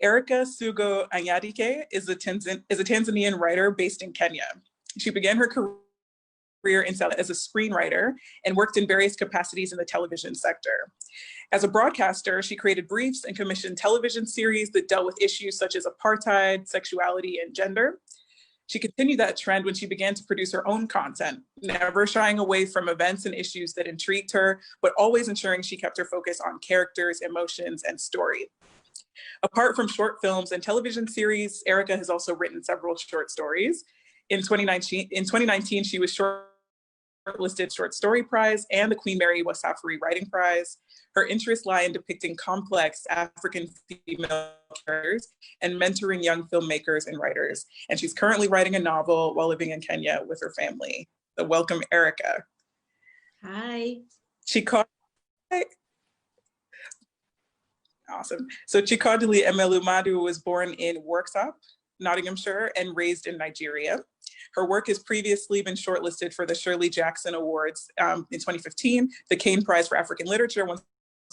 Erica Sugo Anyadike is a Tanzanian writer based in Kenya. She began her career in South as a screenwriter and worked in various capacities in the television sector. As a broadcaster, she created briefs and commissioned television series that dealt with issues such as apartheid, sexuality, and gender. She continued that trend when she began to produce her own content, never shying away from events and issues that intrigued her, but always ensuring she kept her focus on characters, emotions, and story. Apart from short films and television series, Erica has also written several short stories. In 2019, she was shortlisted Short Story Prize and the Queen Mary Wasafiri Writing Prize. Her interests lie in depicting complex African female characters and mentoring young filmmakers and writers. And she's currently writing a novel while living in Kenya with her family. So welcome, Erica. Hi. Awesome. So Chikadili Emelumadu was born in Worksop, Nottinghamshire, and raised in Nigeria. Her work has previously been shortlisted for the Shirley Jackson Awards in 2015, the Caine Prize for African Literature once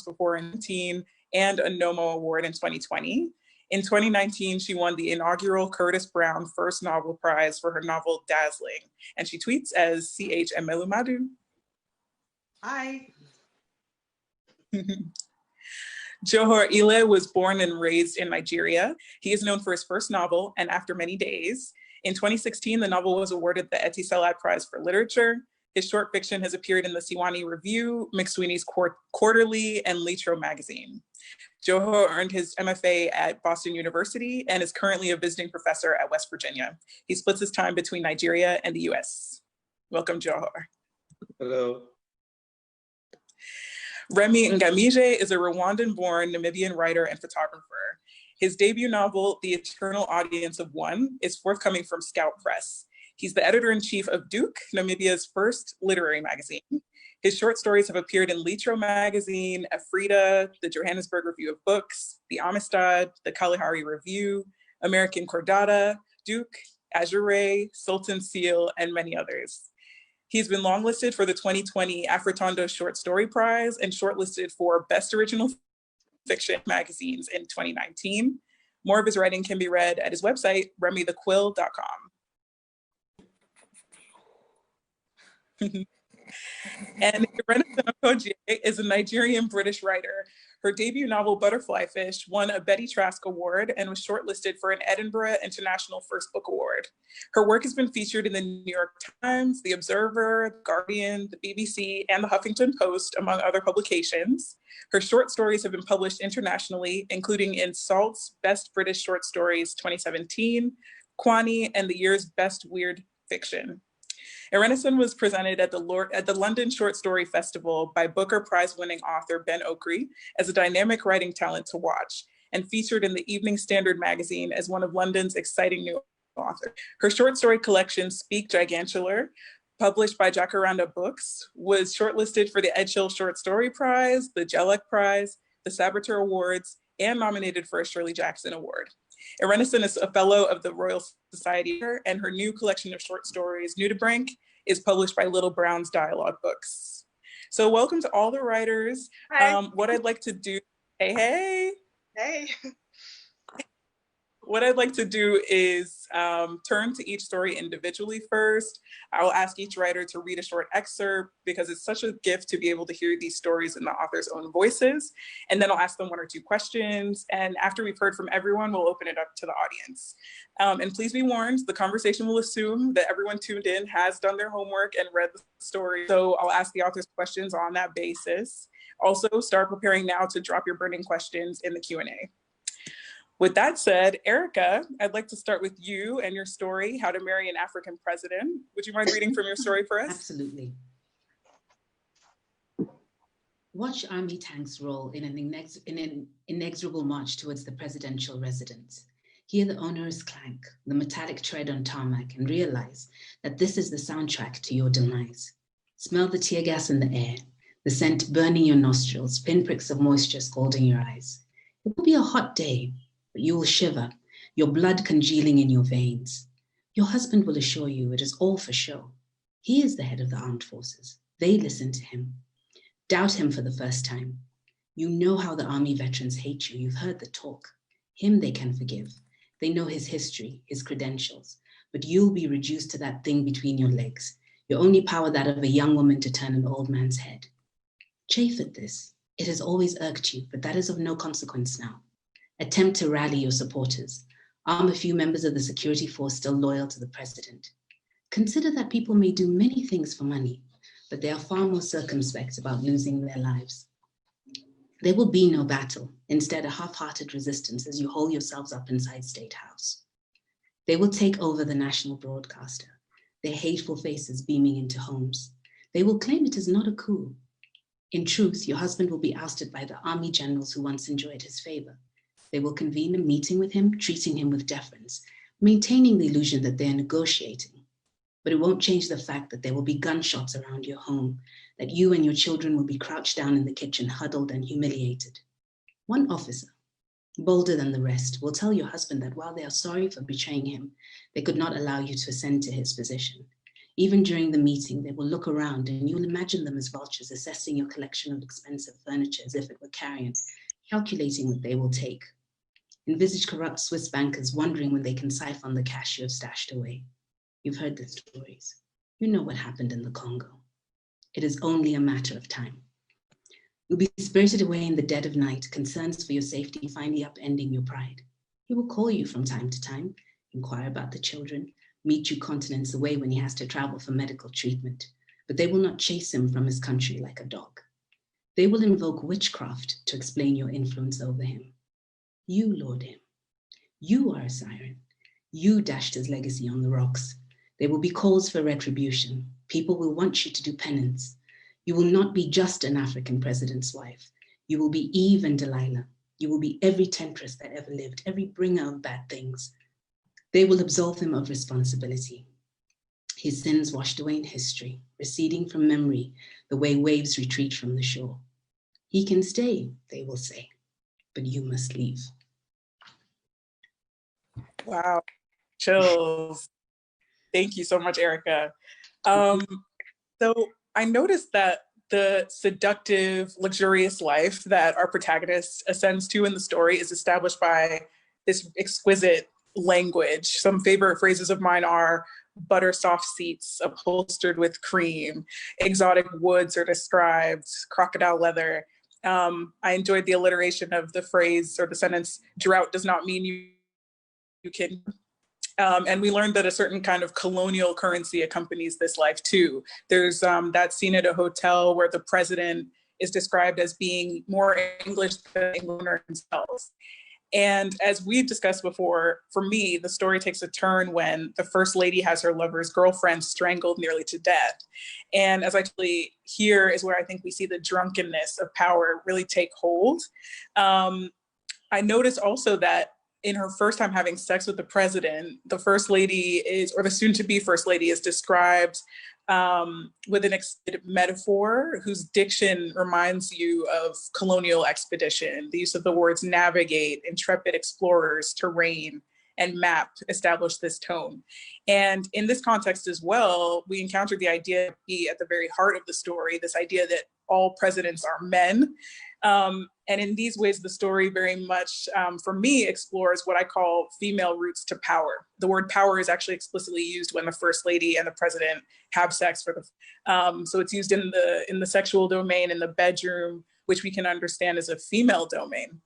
before in 2019, and a NOMO Award in 2020. In 2019, she won the inaugural Curtis Brown First Novel Prize for her novel Dazzling, and she tweets as CH Emelumadu. Hi. Johor Ile was born and raised in Nigeria. He is known for his first novel, And After Many Days. In 2016, the novel was awarded the Etisalat Prize for Literature. His short fiction has appeared in the Siwani Review, McSweeney's Quarterly, and Litro magazine. Johor earned his MFA at Boston University and is currently a visiting professor at West Virginia. He splits his time between Nigeria and the US. Welcome, Johor. Hello. Remy Ngamije is a Rwandan-born Namibian writer and photographer. His debut novel, The Eternal Audience of One, is forthcoming from Scout Press. He's the editor-in-chief of Duke, Namibia's first literary magazine. His short stories have appeared in Litro magazine, Afrida, the Johannesburg Review of Books, the Amistad, the Kalahari Review, American Cordata, Duke, Azure, Sultan Seal, and many others. He's been longlisted for the 2020 Afritondo Short Story Prize and shortlisted for Best Original Fiction magazines in 2019. More of his writing can be read at his website, remythequill.com. And Irene Okogie is a Nigerian British writer. Her debut novel, Butterfly Fish, won a Betty Trask Award and was shortlisted for an Edinburgh International First Book Award. Her work has been featured in the New York Times, The Observer, The Guardian, the BBC, and the Huffington Post, among other publications. Her short stories have been published internationally, including in Salt's Best British Short Stories 2017, Kwani, and the year's Best Weird Fiction. Erenison was presented at the London Short Story Festival by Booker Prize-winning author Ben Okri as a dynamic writing talent to watch, and featured in the Evening Standard magazine as one of London's exciting new authors. Her short story collection, Speak Gigantular, published by Jacaranda Books, was shortlisted for the Edgehill Short Story Prize, the Jellick Prize, the Sabater Awards, and nominated for a Shirley Jackson Award. Erenison is a fellow of the Royal Society, and her new collection of short stories, Nudibranch, is published by Little Brown's Dialogue Books. So welcome to all the writers. Hi. What I'd like to do, hey. Hey. What I'd like to do is turn to each story individually first. I will ask each writer to read a short excerpt because it's such a gift to be able to hear these stories in the author's own voices. And then I'll ask them one or two questions. And after we've heard from everyone, we'll open it up to the audience. And please be warned, the conversation will assume that everyone tuned in has done their homework and read the story. So I'll ask the author's questions on that basis. Also, start preparing now to drop your burning questions in the Q&A. With that said, Erica, I'd like to start with you and your story, How to Marry an African President. Would you mind reading from your story for us? Absolutely. Watch army tanks roll in an inexorable march towards the presidential residence. Hear the onerous clank, the metallic tread on tarmac, and realize that this is the soundtrack to your demise. Smell the tear gas in the air, the scent burning your nostrils, pinpricks of moisture scalding your eyes. It will be a hot day, but you will shiver, your blood congealing in your veins. Your husband will assure you it is all for show. He is the head of the armed forces. They listen to him. Doubt him for the first time. You know how the army veterans hate you. You've heard the talk. Him they can forgive. They know his history, his credentials, but you'll be reduced to that thing between your legs. Your only power that of a young woman to turn an old man's head. Chafe at this. It has always irked you, but that is of no consequence now. Attempt to rally your supporters. Arm a few members of the security force still loyal to the president. Consider that people may do many things for money, but they are far more circumspect about losing their lives. There will be no battle, instead a half-hearted resistance as you haul yourselves up inside State House. They will take over the national broadcaster, their hateful faces beaming into homes. They will claim it is not a coup. In truth, your husband will be ousted by the army generals who once enjoyed his favor. They will convene a meeting with him, treating him with deference, maintaining the illusion that they are negotiating. But it won't change the fact that there will be gunshots around your home, that you and your children will be crouched down in the kitchen, huddled and humiliated. One officer, bolder than the rest, will tell your husband that while they are sorry for betraying him, they could not allow you to ascend to his position. Even during the meeting, they will look around and you'll imagine them as vultures assessing your collection of expensive furniture as if it were carrion, calculating what they will take. Envisage corrupt Swiss bankers wondering when they can siphon the cash you have stashed away. You've heard the stories. You know what happened in the Congo. It is only a matter of time. You'll be spirited away in the dead of night, concerns for your safety finally upending your pride. He will call you from time to time, inquire about the children, meet you continents away when he has to travel for medical treatment, but they will not chase him from his country like a dog. They will invoke witchcraft to explain your influence over him. You lord him. You are a siren. You dashed his legacy on the rocks. There will be calls for retribution. People will want you to do penance. You will not be just an African president's wife. You will be Eve and Delilah. You will be every temptress that ever lived, every bringer of bad things. They will absolve him of responsibility. His sins washed away in history, receding from memory, the way waves retreat from the shore. He can stay, they will say, but you must leave. Wow, chills. Thank you so much, Erica. So I noticed that the seductive, luxurious life that our protagonist ascends to in the story is established by this exquisite language. Some favorite phrases of mine are butter soft seats upholstered with cream, exotic woods are described, crocodile leather. I enjoyed the alliteration of the phrase or the sentence, drought does not mean you can. And we learned that a certain kind of colonial currency accompanies this life too. There's that scene at a hotel where the president is described as being more English than Englander themselves. And as we've discussed before, for me, the story takes a turn when the first lady has her lover's girlfriend strangled nearly to death. And as actually here is where I think we see the drunkenness of power really take hold. I noticed also that in her first time having sex with the president, the first lady is, or the soon-to-be first lady is described with an extended metaphor whose diction reminds you of colonial expedition. The use of the words navigate, intrepid explorers, terrain, and map establish this tone. And in this context as well, we encountered the idea to be at the very heart of the story, this idea that all presidents are men. And in these ways, the story very much, for me, explores what I call female roots to power. The word power is actually explicitly used when the first lady and the president have sex for the, so it's used in the sexual domain, in the bedroom, which we can understand as a female domain.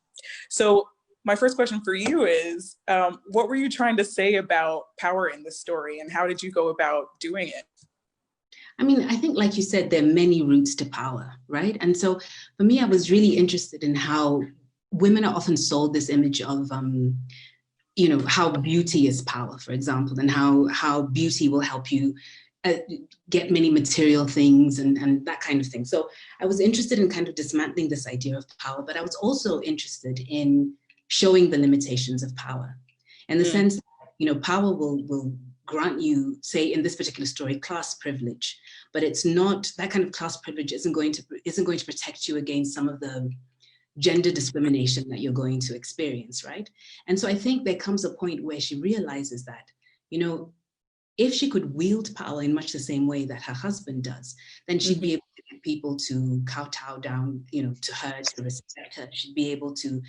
So my first question for you is, what were you trying to say about power in this story, and how did you go about doing it? I mean, I think, like you said, there are many routes to power, right? And so for me, I was really interested in how women are often sold this image of, you know, how beauty is power, for example, and how beauty will help you get many material things and that kind of thing. So I was interested in kind of dismantling this idea of power, but I was also interested in showing the limitations of power, in the sense that, you know, power will grant you, say in this particular story, class privilege, but it's not, that kind of class privilege isn't going to protect you against some of the gender discrimination that you're going to experience, right? And so I think there comes a point where she realizes that, you know, if she could wield power in much the same way that her husband does, then she'd be able to get people to kowtow down, you know, to her, to respect her. She'd be able to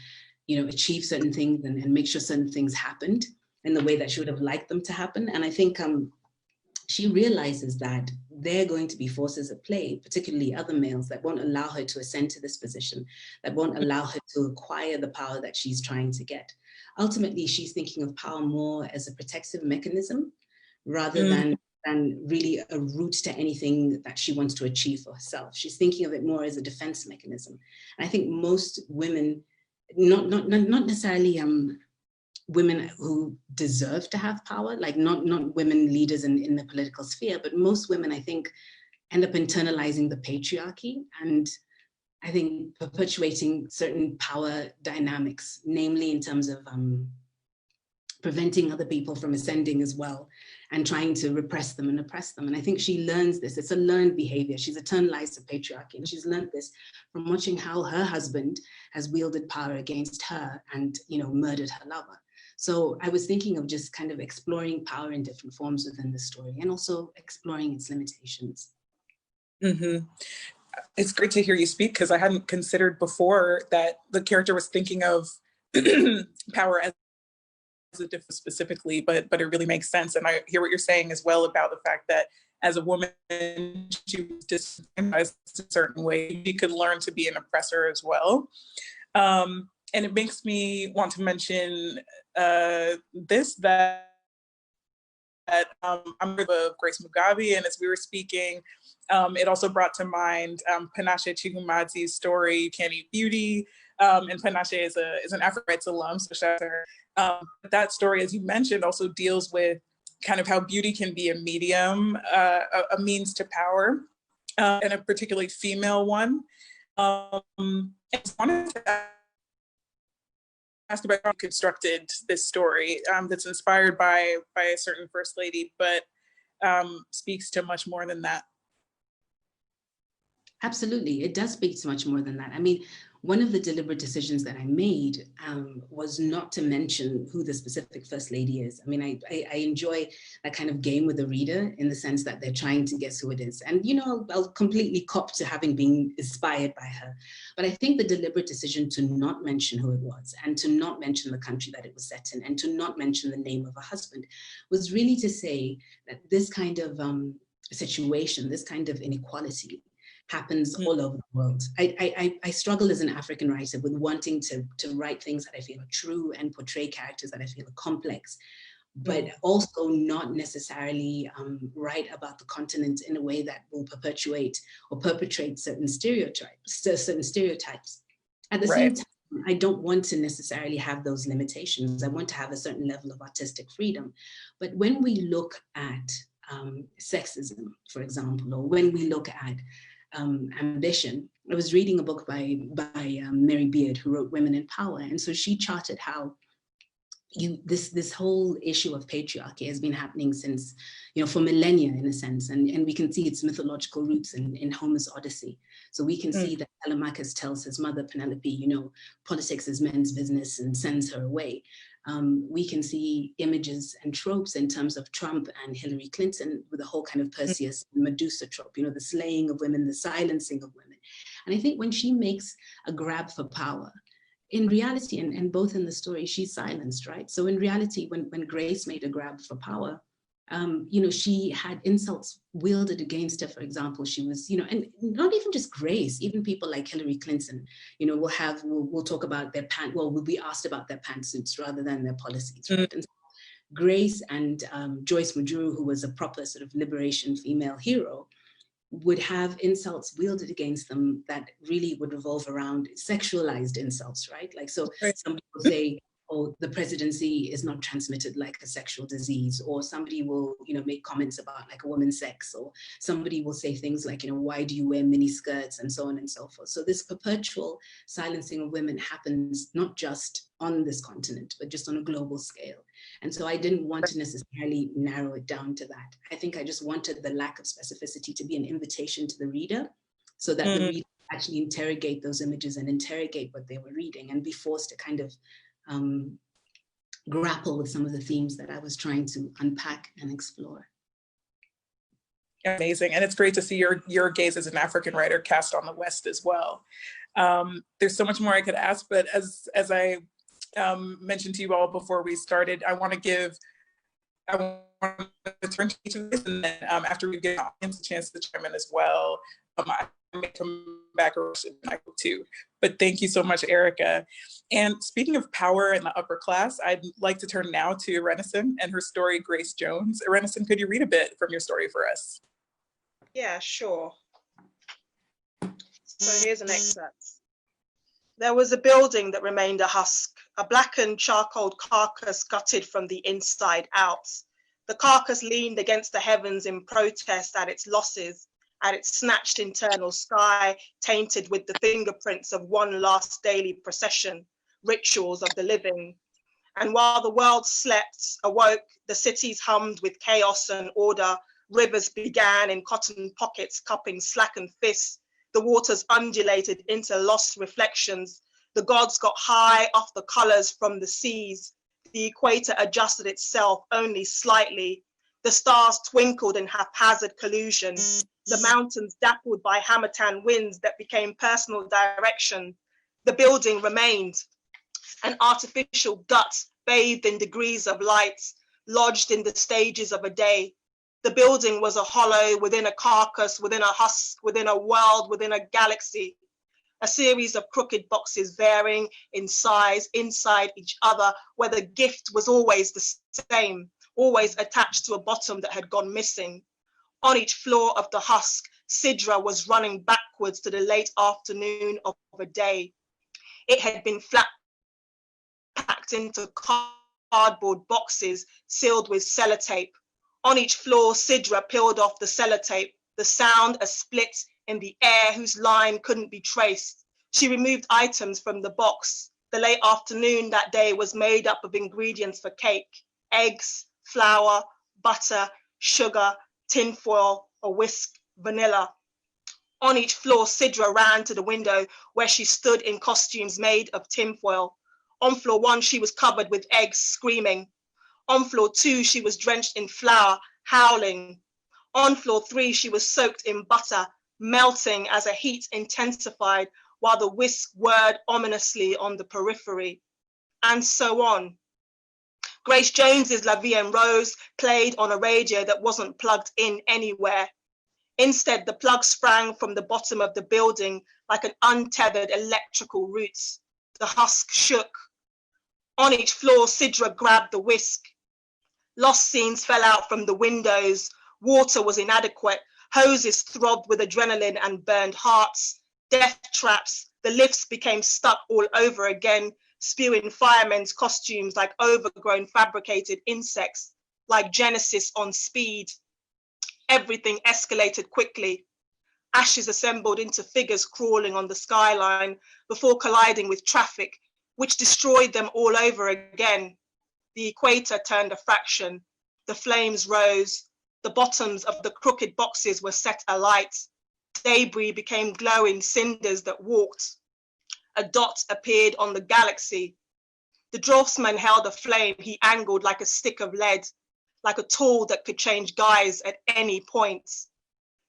achieve certain things and make sure certain things happened in the way that she would have liked them to happen. And I think she realizes that there are going to be forces at play, particularly other males, that won't allow her to ascend to this position, that won't allow her to acquire the power that she's trying to get. Ultimately, she's thinking of power more as a protective mechanism rather than really a route to anything that she wants to achieve for herself. She's thinking of it more as a defense mechanism. And I think most women, not necessarily women who deserve to have power, like not women leaders in the political sphere, but most women, I think, end up internalizing the patriarchy and I think perpetuating certain power dynamics, namely in terms of preventing other people from ascending as well and trying to repress them and oppress them. And I think she learns this. It's a learned behavior. She's internalized the patriarchy and she's learned this from watching how her husband has wielded power against her and, murdered her lover. So I was thinking of just kind of exploring power in different forms within the story and also exploring its limitations. Mm-hmm. It's great to hear you speak because I hadn't considered before that the character was thinking of power as a difference specifically, but it really makes sense. And I hear what you're saying as well about the fact that as a woman, she was disadvantaged a certain way. She could learn to be an oppressor as well. And it makes me want to mention that I'm with Grace Mugabe, and as we were speaking, it also brought to mind Panache Chihumadzi's story, You Can't Eat Beauty, and Panache is an African rights alum, so shout out to her. That story, as you mentioned, also deals with kind of how beauty can be a medium, a means to power, and a particularly female one. I just wanted to ask about how you constructed this story that's inspired by a certain First Lady, but speaks to much more than that. Absolutely, it does speak to much more than that. I mean, one of the deliberate decisions that I made was not to mention who the specific First Lady is. I mean, I enjoy that kind of game with the reader in the sense that they're trying to guess who it is. And, I'll completely cop to having been inspired by her. But I think the deliberate decision to not mention who it was and to not mention the country that it was set in and to not mention the name of her husband was really to say that this kind of situation, this kind of inequality happens all over the world. I struggle as an African writer with wanting to write things that I feel are true and portray characters that I feel are complex, but also not necessarily write about the continent in a way that will perpetuate or perpetrate certain stereotypes. At the same time, I don't want to necessarily have those limitations. I want to have a certain level of artistic freedom. But when we look at sexism, for example, or when we look at ambition. I was reading a book by Mary Beard, who wrote Women in Power. And so she charted how this whole issue of patriarchy has been happening since, for millennia in a sense. And we can see its mythological roots in Homer's Odyssey. So we can see that Telemachus tells his mother, Penelope, politics is men's business and sends her away. We can see images and tropes in terms of Trump and Hillary Clinton with the whole kind of Perseus and Medusa trope, the slaying of women, the silencing of women. And I think when she makes a grab for power, in reality, and both in the story, she's silenced, right? So in reality, when Grace made a grab for power, she had insults wielded against her. For example, she was, and not even just Grace, even people like Hillary Clinton, we'll talk about their we'll be asked about their pantsuits rather than their policies, right? And so Grace and Joyce Mujuru, who was a proper sort of liberation female hero, would have insults wielded against them that really would revolve around sexualized insults, right? Like, so some people say, oh, the presidency is not transmitted like a sexual disease, or somebody will, make comments about like a woman's sex, or somebody will say things like, why do you wear mini skirts, and so on and so forth. So this perpetual silencing of women happens not just on this continent, but just on a global scale. And so I didn't want to necessarily narrow it down to that. I think I just wanted the lack of specificity to be an invitation to the reader, so that the reader actually interrogate those images and interrogate what they were reading and be forced to kind of grapple with some of the themes that I was trying to unpack and explore. Amazing. And it's great to see your gaze as an African writer cast on the West as well. There's so much more I could ask, but as I mentioned to you all before we started, I want to turn to each of this, and then after we give the audience a chance to chime in as well, I may come back too. But thank you so much, Erica. And speaking of power in the upper class, I'd like to turn now to Renison and her story, Grace Jones. Renison, could you read a bit from your story for us? Yeah, sure. So here's an excerpt. There was a building that remained a husk, a blackened charcoal carcass gutted from the inside out. The carcass leaned against the heavens in protest at its losses, at its snatched internal sky, tainted with the fingerprints of one last daily procession, rituals of the living. And while the world slept, awoke, the cities hummed with chaos and order, rivers began in cotton pockets, cupping slackened fists, the waters undulated into lost reflections, the gods got high off the colors from the seas, the equator adjusted itself only slightly, the stars twinkled in haphazard collusion, the mountains dappled by hammertan winds that became personal direction. The building remained, an artificial gut bathed in degrees of light, lodged in the stages of a day. The building was a hollow within a carcass, within a husk, within a world, within a galaxy. A series of crooked boxes varying in size inside each other, where the gift was always the same, always attached to a bottom that had gone missing. On each floor of the husk, Sidra was running backwards to the late afternoon of a day. It had been flat packed into cardboard boxes sealed with sellotape. On each floor, Sidra peeled off the sellotape, the sound a split in the air whose line couldn't be traced. She removed items from the box. The late afternoon that day was made up of ingredients for cake: eggs, flour, butter, sugar, tinfoil, a whisk, vanilla. On each floor, Sidra ran to the window where she stood in costumes made of tinfoil. On floor 1, she was covered with eggs, screaming. On floor 2, she was drenched in flour, howling. On floor 3, she was soaked in butter, melting as the heat intensified while the whisk whirred ominously on the periphery. And so on. Grace Jones's La Vie en Rose played on a radio that wasn't plugged in anywhere. Instead, the plug sprang from the bottom of the building like an untethered electrical root. The husk shook. On each floor, Sidra grabbed the whisk. Lost scenes fell out from the windows. Water was inadequate. Hoses throbbed with adrenaline and burned hearts. Death traps. The lifts became stuck all over again, spewing firemen's costumes like overgrown fabricated insects, like Genesis on speed. Everything escalated quickly. Ashes assembled into figures crawling on the skyline before colliding with traffic, which destroyed them all over again. The equator turned a fraction. The flames rose. The bottoms of the crooked boxes were set alight. Debris became glowing cinders that walked. A dot appeared on the galaxy. The draftsman held a flame he angled like a stick of lead, like a tool that could change guise at any point.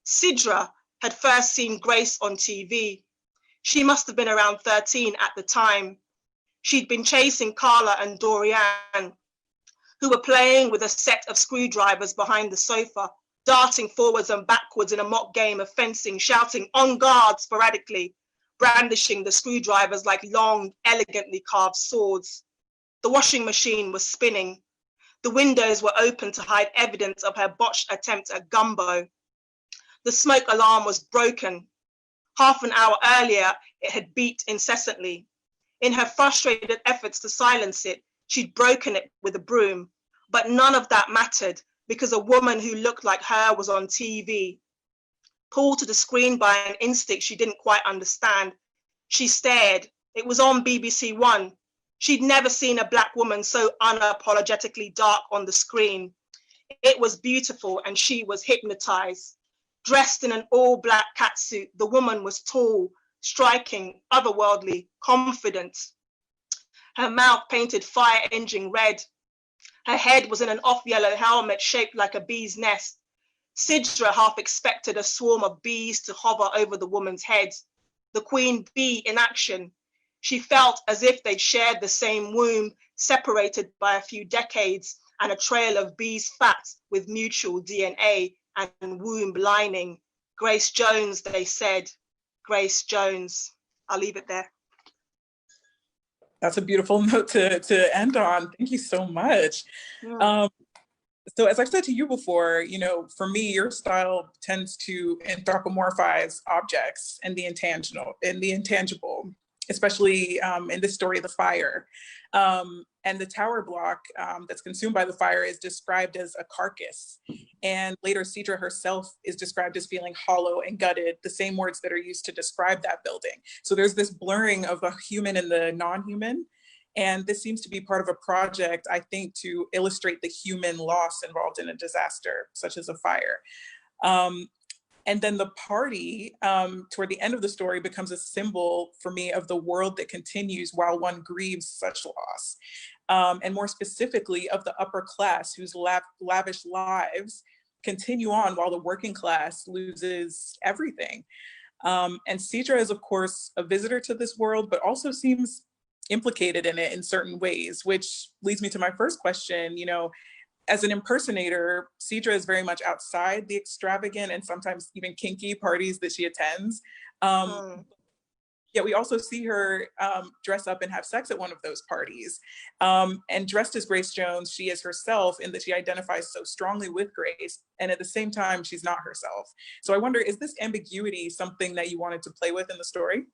Sidra had first seen Grace on TV. She must have been around 13 at the time. She'd been chasing Carla and Dorian, who were playing with a set of screwdrivers behind the sofa, darting forwards and backwards in a mock game of fencing, shouting "on guard" sporadically, brandishing the screwdrivers like long, elegantly carved swords. The washing machine was spinning. The windows were open to hide evidence of her botched attempt at gumbo. The smoke alarm was broken. Half an hour earlier, it had beeped incessantly. In her frustrated efforts to silence it, she'd broken it with a broom. But none of that mattered because a woman who looked like her was on TV. Pulled to the screen by an instinct she didn't quite understand, she stared. It was on BBC One. She'd never seen a Black woman so unapologetically dark on the screen. It was beautiful and she was hypnotized. Dressed in an all-black catsuit, the woman was tall, striking, otherworldly, confident. Her mouth painted fire engine red. Her head was in an off-yellow helmet shaped like a bee's nest. Sidra half expected a swarm of bees to hover over the woman's head. The queen bee in action. She felt as if they'd shared the same womb, separated by a few decades and a trail of bees' fat with mutual DNA and womb lining. Grace Jones, they said. Grace Jones. I'll leave it there. That's a beautiful note to end on. Thank you so much. Yeah. So as I've said to you before, you know, for me, your style tends to anthropomorphize objects and the intangible, especially in this story, the fire. And the tower block that's consumed by the fire is described as a carcass. And later, Sidra herself is described as feeling hollow and gutted, the same words that are used to describe that building. So there's this blurring of the human and the non-human. And this seems to be part of a project, I think, to illustrate the human loss involved in a disaster, such as a fire. And then the party, toward the end of the story, becomes a symbol for me of the world that continues while one grieves such loss. And more specifically, of the upper class whose lavish lives continue on while the working class loses everything. And Sidra is, of course, a visitor to this world, but also seems implicated in it in certain ways, which leads me to my first question. You know, as an impersonator, Sidra is very much outside the extravagant and sometimes even kinky parties that she attends. Yet we also see her dress up and have sex at one of those parties. And dressed as Grace Jones, she is herself in that she identifies so strongly with Grace, and at the same time, she's not herself. So I wonder, is this ambiguity something that you wanted to play with in the story?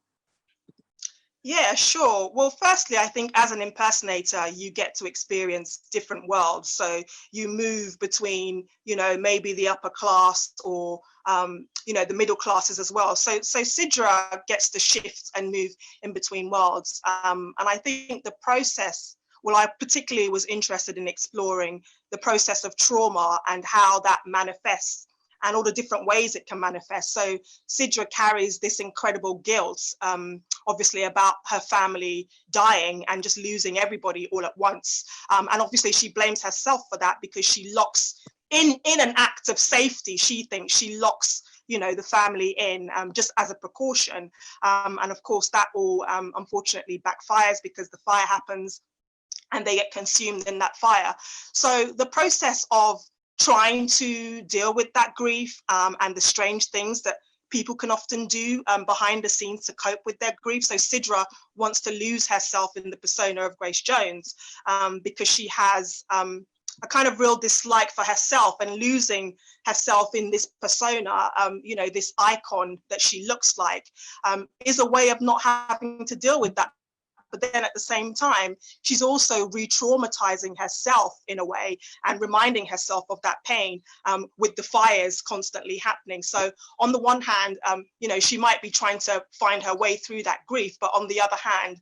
Yeah, sure. Well, firstly, I think as an impersonator, you get to experience different worlds. So you move between, you know, maybe the upper class or, you know, the middle classes as well. So Sidra gets to shift and move in between worlds. And I think the process, well, I particularly was interested in exploring the process of trauma and how that manifests and all the different ways it can manifest. So Sidra carries this incredible guilt, obviously about her family dying and just losing everybody all at once. And obviously she blames herself for that because she locks, in an act of safety, she thinks she locks, you know, the family in just as a precaution. And of course that all unfortunately backfires because the fire happens and they get consumed in that fire. So the process of trying to deal with that grief and the strange things that people can often do behind the scenes to cope with their grief. So Sidra wants to lose herself in the persona of Grace Jones because she has a kind of real dislike for herself, and losing herself in this persona, you know, this icon that she looks like, is a way of not having to deal with that. But then at the same time, she's also re-traumatizing herself in a way and reminding herself of that pain with the fires constantly happening. So on the one hand, you know, she might be trying to find her way through that grief, but on the other hand,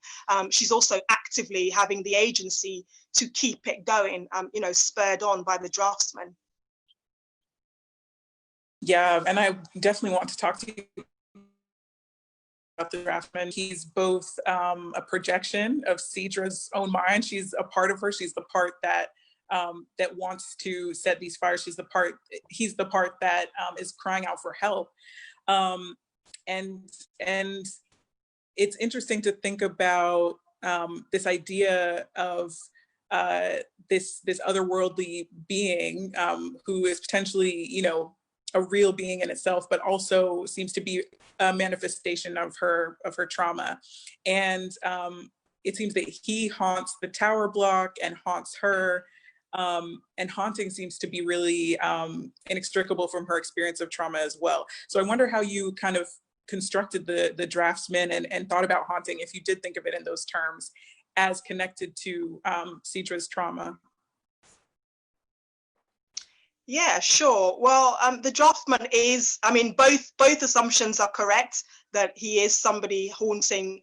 she's also actively having the agency to keep it going, you know, spurred on by the draftsman. Yeah, and I definitely want to talk to you about the draftsman. He's both a projection of Sidra's own mind. She's a part of her. She's the part that that wants to set these fires. He's the part that is crying out for help. And it's interesting to think about this idea of this otherworldly being who is potentially, you know, a real being in itself, but also seems to be a manifestation of her trauma. And it seems that he haunts the tower block and haunts her. And haunting seems to be really inextricable from her experience of trauma as well. So I wonder how you kind of constructed the draftsman and thought about haunting, if you did think of it in those terms, as connected to Sidra's trauma. Yeah, sure. Well, the draftsman is, I mean, both assumptions are correct, that he is somebody haunting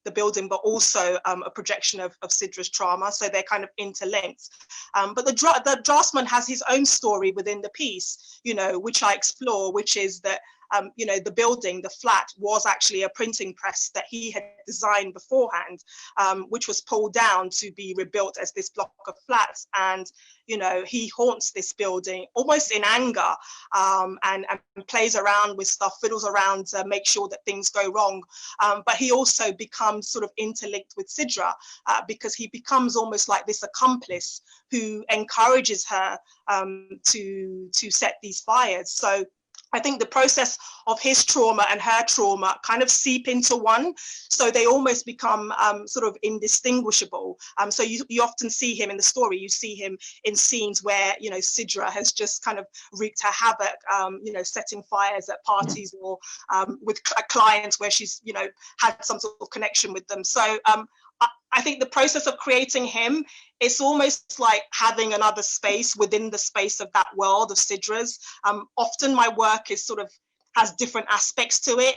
the building, but also a projection of Sidra's trauma. So they're kind of interlinked. But the draftsman has his own story within the piece, you know, which I explore, which is that the building, the flat, was actually a printing press that he had designed beforehand, which was pulled down to be rebuilt as this block of flats. And he haunts this building almost in anger, and plays around with stuff, fiddles around to make sure that things go wrong. But he also becomes sort of interlinked with Sidra, because he becomes almost like this accomplice who encourages her to set these fires. So I think the process of his trauma and her trauma kind of seep into one, so they almost become sort of indistinguishable. So you often see him in the story, you see him in scenes where, Sidra has just kind of wreaked her havoc, setting fires at parties, or with clients where she's, had some sort of connection with them. So I think the process of creating him, it's almost like having another space within the space of that world of Sidra's. Often my work is sort of has different aspects to it,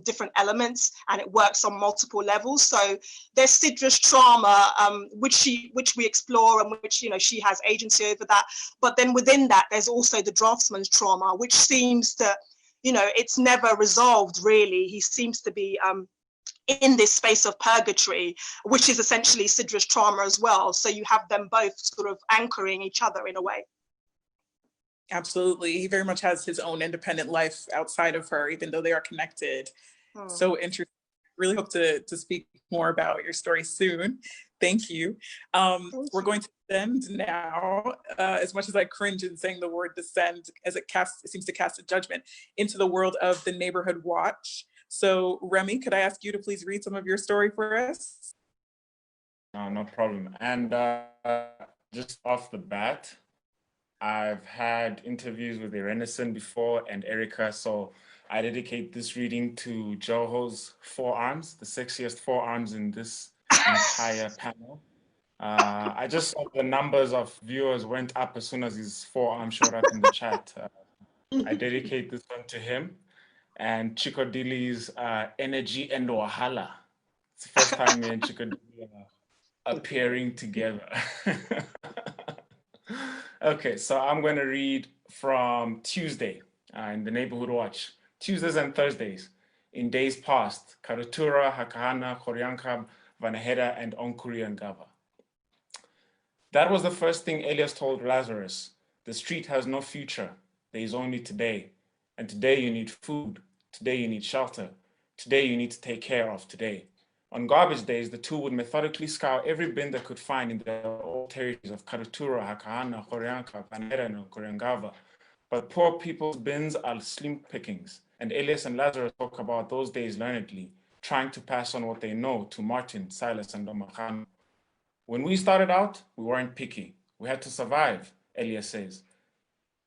different elements, and it works on multiple levels. So there's Sidra's trauma, which we explore, and which, she has agency over that. But then within that, there's also the draftsman's trauma, which seems to, it's never resolved really. He seems to be in this space of purgatory, which is essentially Sidra's trauma as well. So you have them both sort of anchoring each other in a way. Absolutely. He very much has his own independent life outside of her, even though they are connected. So interesting. Really hope to speak more about your story soon. Thank you. We're going to descend now, as much as I cringe in saying the word descend, as it seems to cast a judgment, into the world of the Neighborhood Watch. So Remy, could I ask you to please read some of your story for us? No problem. And just off the bat, I've had interviews with Irenison before and Erica, so I dedicate this reading to Joho's forearms, the sexiest forearms in this entire panel. I just saw the numbers of viewers went up as soon as his forearm showed up in the chat. I dedicate this one to him. And Chico Dili's energy and wahala. It's the first time me and Chico Dili are appearing together. Okay, so I'm going to read from Tuesday in the Neighborhood Watch. Tuesdays and Thursdays. In days past, Karutura, Hakahana, Koryankab, Vanaheda, and Onkuri and Gava. That was the first thing Elias told Lazarus. The street has no future. There is only today. And today you need food. Today you need shelter. Today you need to take care of today. On garbage days, the two would methodically scour every bin they could find in their old territories of Karutura, Hakahana, Koryanka, Vanaheda, and Koryangava. But poor people's bins are slim pickings, and Elias and Lazarus talk about those days learnedly, trying to pass on what they know to Martin, Silas, and Omakano. When we started out, we weren't picky. We had to survive, Elias says.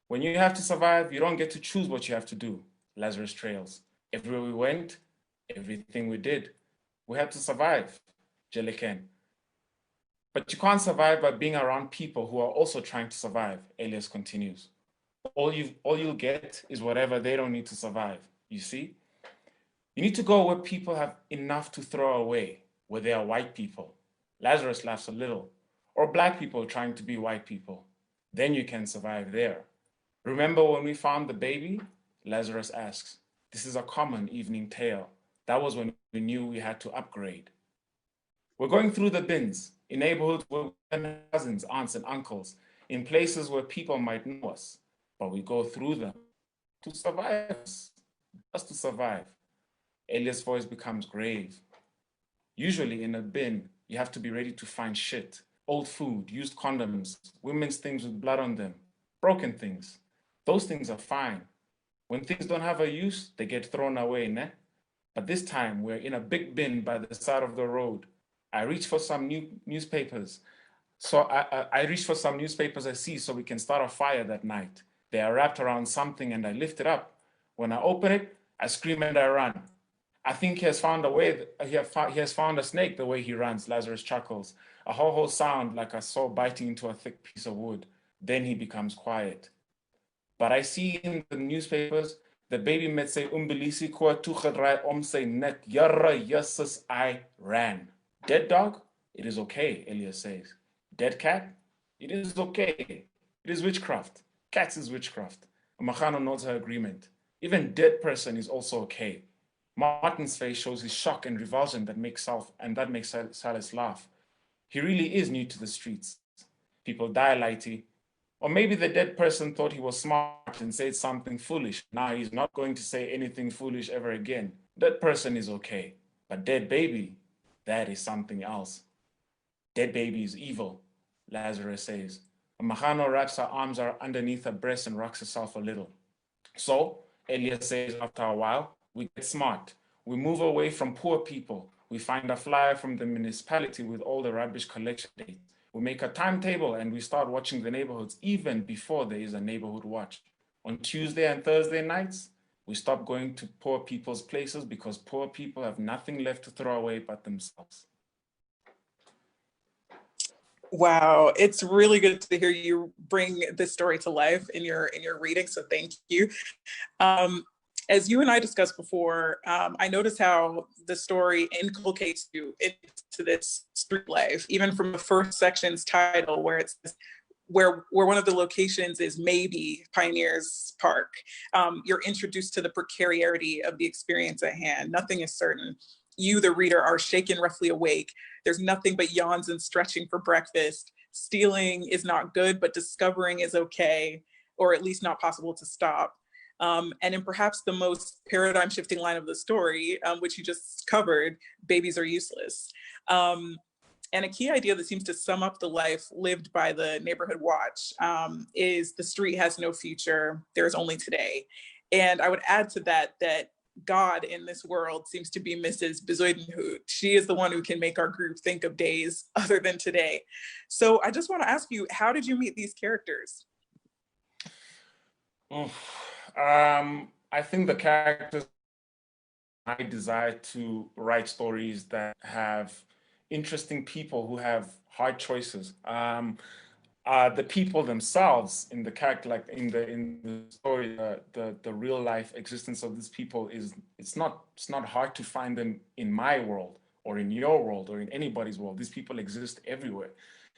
When you have to survive, you don't get to choose what you have to do, Lazarus trails. Everywhere we went, everything we did, we had to survive, Jeliken. But you can't survive by being around people who are also trying to survive, Elias continues. All you'll get is whatever they don't need to survive, you see? You need to go where people have enough to throw away, where they are white people. Lazarus laughs a little. Or black people trying to be white people. Then you can survive there. Remember when we found the baby? Lazarus asks. This is a common evening tale. That was when we knew we had to upgrade. We're going through the bins, in neighborhoods where we have cousins, aunts, and uncles, in places where people might know us, but we go through them to survive, just to survive. Elias' voice becomes grave. Usually in a bin, you have to be ready to find shit, old food, used condoms, women's things with blood on them, broken things. Those things are fine. When things don't have a use, they get thrown away, ne? But this time, we're in a big bin by the side of the road. I reach for some newspapers. So I reach for some newspapers I see so we can start a fire that night. They are wrapped around something and I lift it up. When I open it, I scream and I run. I think he has found a way, he has found a snake the way he runs, Lazarus chuckles. A ho-ho sound like a saw biting into a thick piece of wood. Then he becomes quiet. But I see in the newspapers, the baby met say umbilisi kwa tuchadrai omse nek yarra yassus I ran. Dead dog? It is okay, Elias says. Dead cat? It is okay. It is witchcraft. Cats is witchcraft. Amachano nods her agreement. Even dead person is also okay. Martin's face shows his shock and revulsion that makes Silas laugh. He really is new to the streets. People die lightly. Or maybe the dead person thought he was smart and said something foolish. Now he's not going to say anything foolish ever again. Dead person is okay. But dead baby, that is something else. Dead baby is evil, Lazarus says. Mahano wraps her arms underneath her breast and rocks herself a little. So, Elias says after a while, we get smart. We move away from poor people. We find a flyer from the municipality with all the rubbish collection dates. We make a timetable and we start watching the neighborhoods even before there is a neighborhood watch. On Tuesday and Thursday nights, we stop going to poor people's places because poor people have nothing left to throw away but themselves. Wow, it's really good to hear you bring this story to life in your reading, so thank you. As you and I discussed before, I noticed how the story inculcates you into this street life, even from the first section's title, where it's where one of the locations is maybe Pioneers Park. You're introduced to the precarity of the experience at hand. Nothing is certain. You, the reader, are shaken roughly awake. There's nothing but yawns and stretching for breakfast. Stealing is not good, but discovering is okay, or at least not possible to stop. And in perhaps the most paradigm shifting line of the story, which you just covered, babies are useless. And a key idea that seems to sum up the life lived by the neighborhood watch is the street has no future, there's only today. And I would add to that God in this world seems to be Mrs. Bezuidenhout. She is the one who can make our group think of days other than today. So I just want to ask you, how did you meet these characters? I think the characters, I desire to write stories that have interesting people who have hard choices. The people themselves in the character, like in the story, the real life existence of these people it's not hard to find them in my world or in your world or in anybody's world. These people exist everywhere.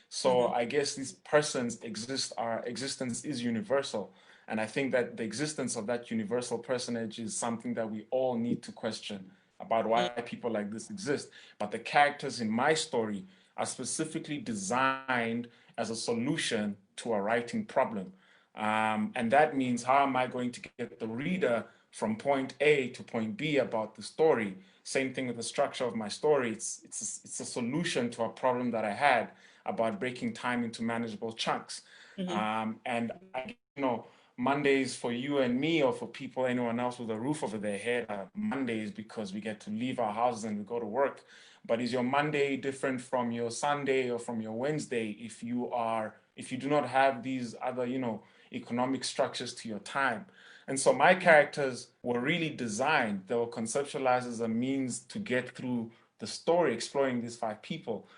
So I guess these persons existence is universal. And I think that the existence of that universal personage is something that we all need to question about why people like this exist. But the characters in my story are specifically designed as a solution to a writing problem. And that means, how am I going to get the reader from point A to point B about the story? Same thing with the structure of my story. It's a solution to a problem that I had about breaking time into manageable chunks. And Mondays for you and me, or for people, anyone else with a roof over their head, are Mondays because we get to leave our houses and we go to work. But is your Monday different from your Sunday or from your Wednesday if you do not have these other, economic structures to your time? And so my characters were really designed, they were conceptualized as a means to get through the story, exploring these 5 people.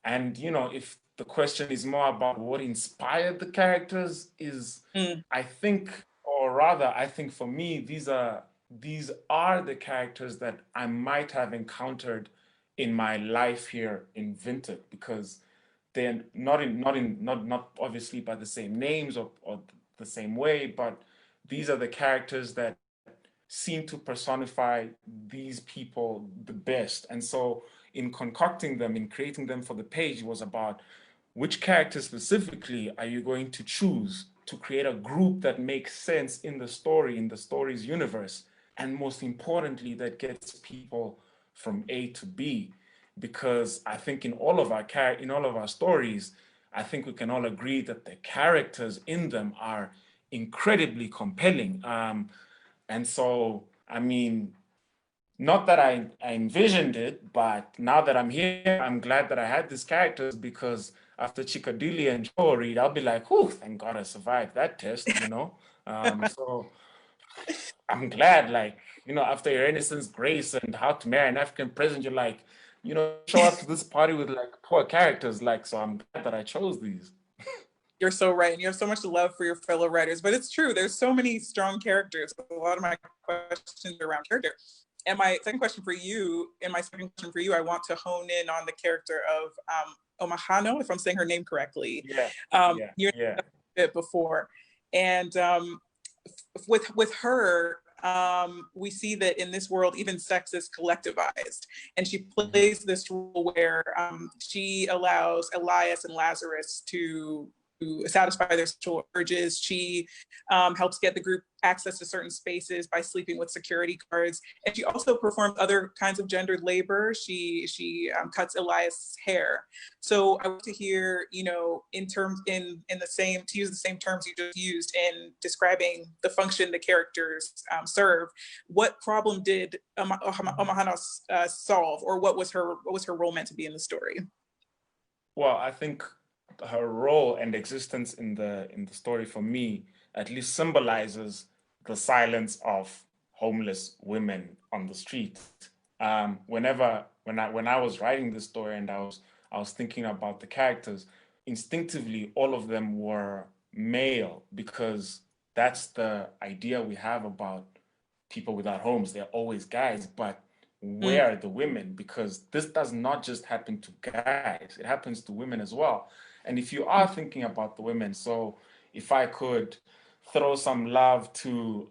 And, if the question is more about what inspired the characters, I think for me, these are the characters that I might have encountered in my life here in Vinted, because they're not obviously by the same names or the same way, but these are the characters that seem to personify these people the best. And so in concocting them, in creating them for the page, it was about which characters specifically are you going to choose to create a group that makes sense in the story, in the story's universe, and most importantly, that gets people from A to B. Because I think in all of our stories, I think we can all agree that the characters in them are incredibly compelling. And so, I mean, not that I envisioned it, but now that I'm here, I'm glad that I had these characters, because after Chikadili and Joe read, I'll be like, "Whew, thank God I survived that test," So I'm glad, after your innocence, grace, and how to marry an African president, you're like, show up to this party with poor characters. So I'm glad that I chose these. You're so right. And you have so much love for your fellow writers, but it's true. There's so many strong characters. A lot of my questions are around character. And my second question for you, I want to hone in on the character of Omahano, if I'm saying her name correctly. You it before. And with her, we see that in this world, even sex is collectivized. And she plays this role where she allows Elias and Lazarus to satisfy their sexual urges. She helps get the group access to certain spaces by sleeping with security guards. And she also performs other kinds of gendered labor. She cuts Elias' hair. So I want to hear, you know, in the same, to use the same terms you just used in describing the function the characters serve, what problem did Omahano solve, or what was her role meant to be in the story? Well, I think her role and existence in the story, for me at least, symbolizes the silence of homeless women on the street. When I was writing this story and I was thinking about the characters, instinctively all of them were male, because that's the idea we have about people without homes. They're always guys, but where are the women? Because this does not just happen to guys, it happens to women as well. And if you are thinking about the women, so if I could throw some love to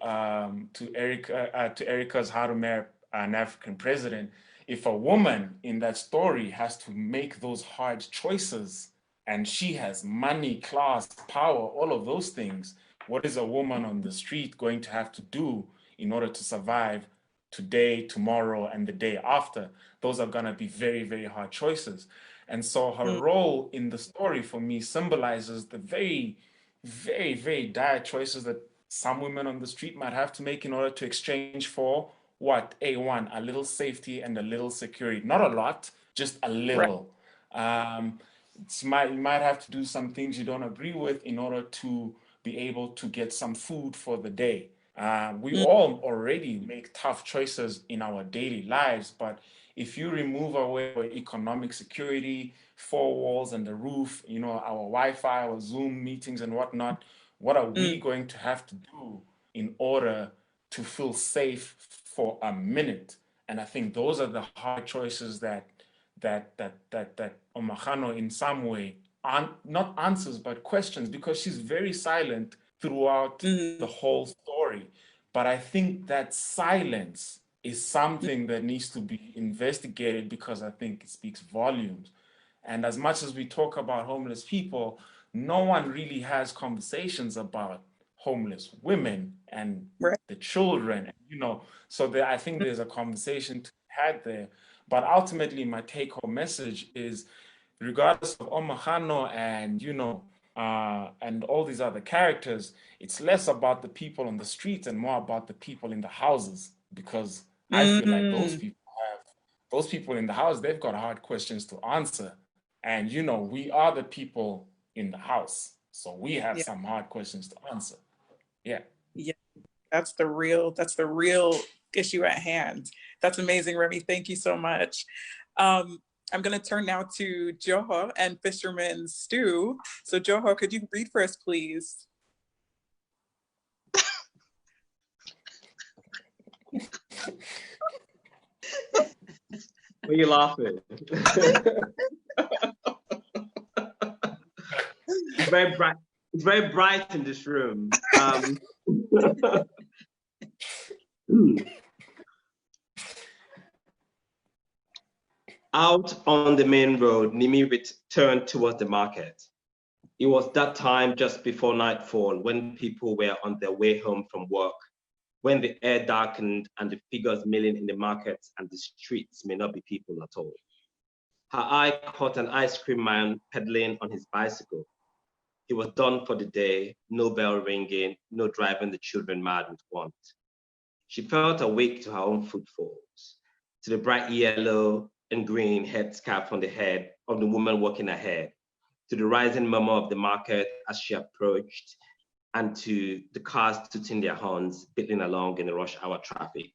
Erica's How to Marry an African President, if a woman in that story has to make those hard choices, and she has money, class, power, all of those things, what is a woman on the street going to have to do in order to survive today, tomorrow, and the day after? Those are going to be very, very hard choices. And so her role in the story, for me, symbolizes the very, very, very dire choices that some women on the street might have to make in order to exchange for what? A little safety and a little security. Not a lot, just a little. Right. You might have to do some things you don't agree with in order to be able to get some food for the day. We all already make tough choices in our daily lives, but if you remove away economic security, four walls and the roof, you know, our Wi-Fi, our Zoom meetings and whatnot, what are we going to have to do in order to feel safe for a minute? And I think those are the hard choices that Omahano in some way not answers but questions, because she's very silent throughout the whole story. But I think that silence is something that needs to be investigated, because I think it speaks volumes. And as much as we talk about homeless people, no one really has conversations about homeless women and the children, you know. So I think there's a conversation to be had there. But ultimately, my take-home message is, regardless of Omahano and, you know, and all these other characters, it's less about the people on the streets and more about the people in the houses, because I feel like those people in the house, they've got hard questions to answer. And, you know, we are the people in the house, so we have some hard questions to answer. Yeah. That's the real issue at hand. That's amazing, Remy. Thank you so much. I'm going to turn now to Joho and Fisherman Stew. So Joho, could you read for us, please? What are you laughing? It's very bright. It's very bright in this room. Out on the main road, Nimi turned towards the market. It was that time just before nightfall, when people were on their way home from work, when the air darkened and the figures milling in the markets and the streets may not be people at all. Her eye caught an ice cream man pedaling on his bicycle. He was done for the day, no bell ringing, no driving the children mad with want. She felt awake to her own footfalls, to the bright yellow and green headscarf on the head of the woman walking ahead, to the rising murmur of the market as she approached, and to the cars tooting their horns, beating along in the rush hour traffic.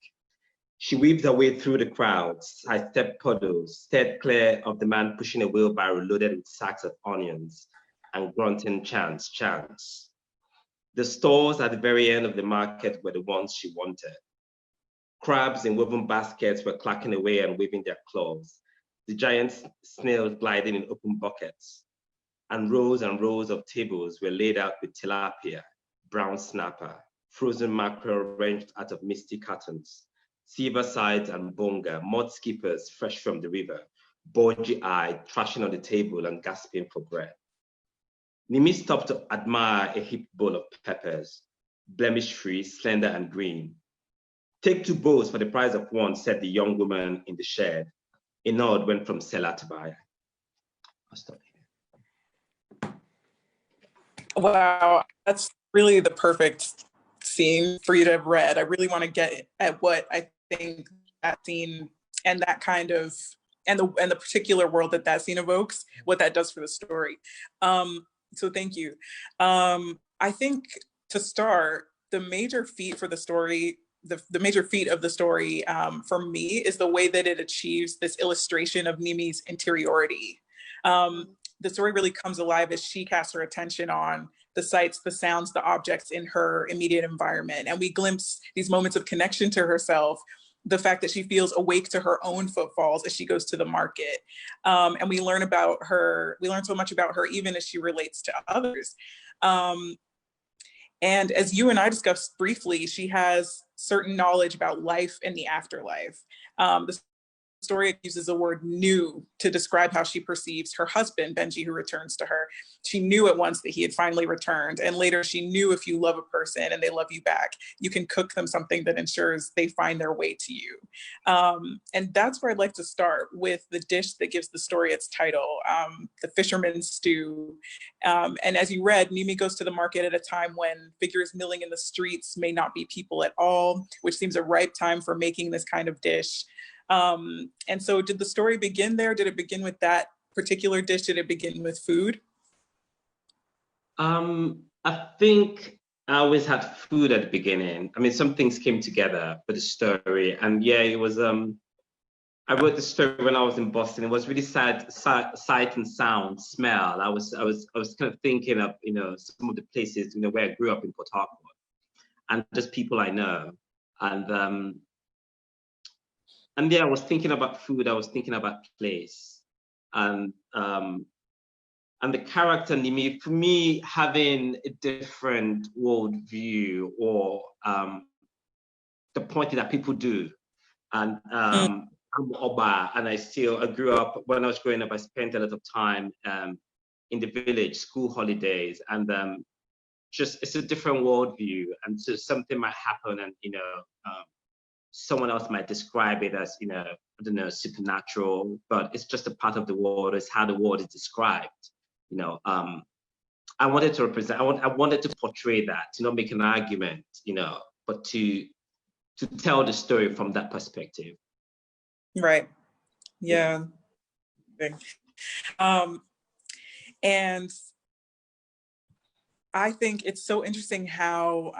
She weaved her way through the crowds, sidestepped puddles, steered clear of the man pushing a wheelbarrow loaded with sacks of onions and grunting chants, chants. The stalls at the very end of the market were the ones she wanted. Crabs in woven baskets were clacking away and waving their claws, the giant snails gliding in open buckets, and rows of tables were laid out with tilapia, brown snapper, frozen mackerel arranged out of misty cartons, silver sides and bonga, mud skippers fresh from the river, bulgy-eyed, trashing on the table and gasping for breath. Nimi stopped to admire a heaped bowl of peppers, blemish-free, slender and green. "Take 2 bowls for the price of 1, said the young woman in the shed. A nod went from seller to buyer." I'll stop here. Wow, that's really the perfect scene for you to have read. I really want to get at what I think that scene and that kind of and the particular world that scene evokes, what that does for the story. So thank you. I think to start, the major feat for the story, the major feat of the story for me is the way that it achieves this illustration of Nimi's interiority. The story really comes alive as she casts her attention on the sights, the sounds, the objects in her immediate environment. And we glimpse these moments of connection to herself, the fact that she feels awake to her own footfalls as she goes to the market. And we learn so much about her even as she relates to others. And as you and I discussed briefly, she has certain knowledge about life and the afterlife. The story uses the word "new" to describe how she perceives her husband, Benji, who returns to her. She knew at once that he had finally returned. And later she knew if you love a person and they love you back, you can cook them something that ensures they find their way to you. And that's where I'd like to start, with the dish that gives the story its title, the fisherman's stew. And as you read, Nimi goes to the market at a time when figures milling in the streets may not be people at all, which seems a ripe time for making this kind of dish. And so did the story begin there? Did it begin with that particular dish? Did it begin with food? I think I always had food at the beginning. I mean, some things came together for the story. And yeah, it was, I wrote the story when I was in Boston. It was really sad, sight and sound, smell. I was kind of thinking of, some of the places, where I grew up in Port Harcourt, and just people I know. And yeah, I was thinking about food. I was thinking about place, and the character Nimi, for me, having a different worldview, or the point that people do, and I'm Oba, and I grew up. When I was growing up, I spent a lot of time in the village, school holidays, and just it's a different worldview, and so something might happen, and someone else might describe it as, I don't know, supernatural, but it's just a part of the world. It's how the world is described. I wanted to represent, I wanted to portray that, to not make an argument, but to tell the story from that perspective. Right. Yeah. Okay. And I think it's so interesting how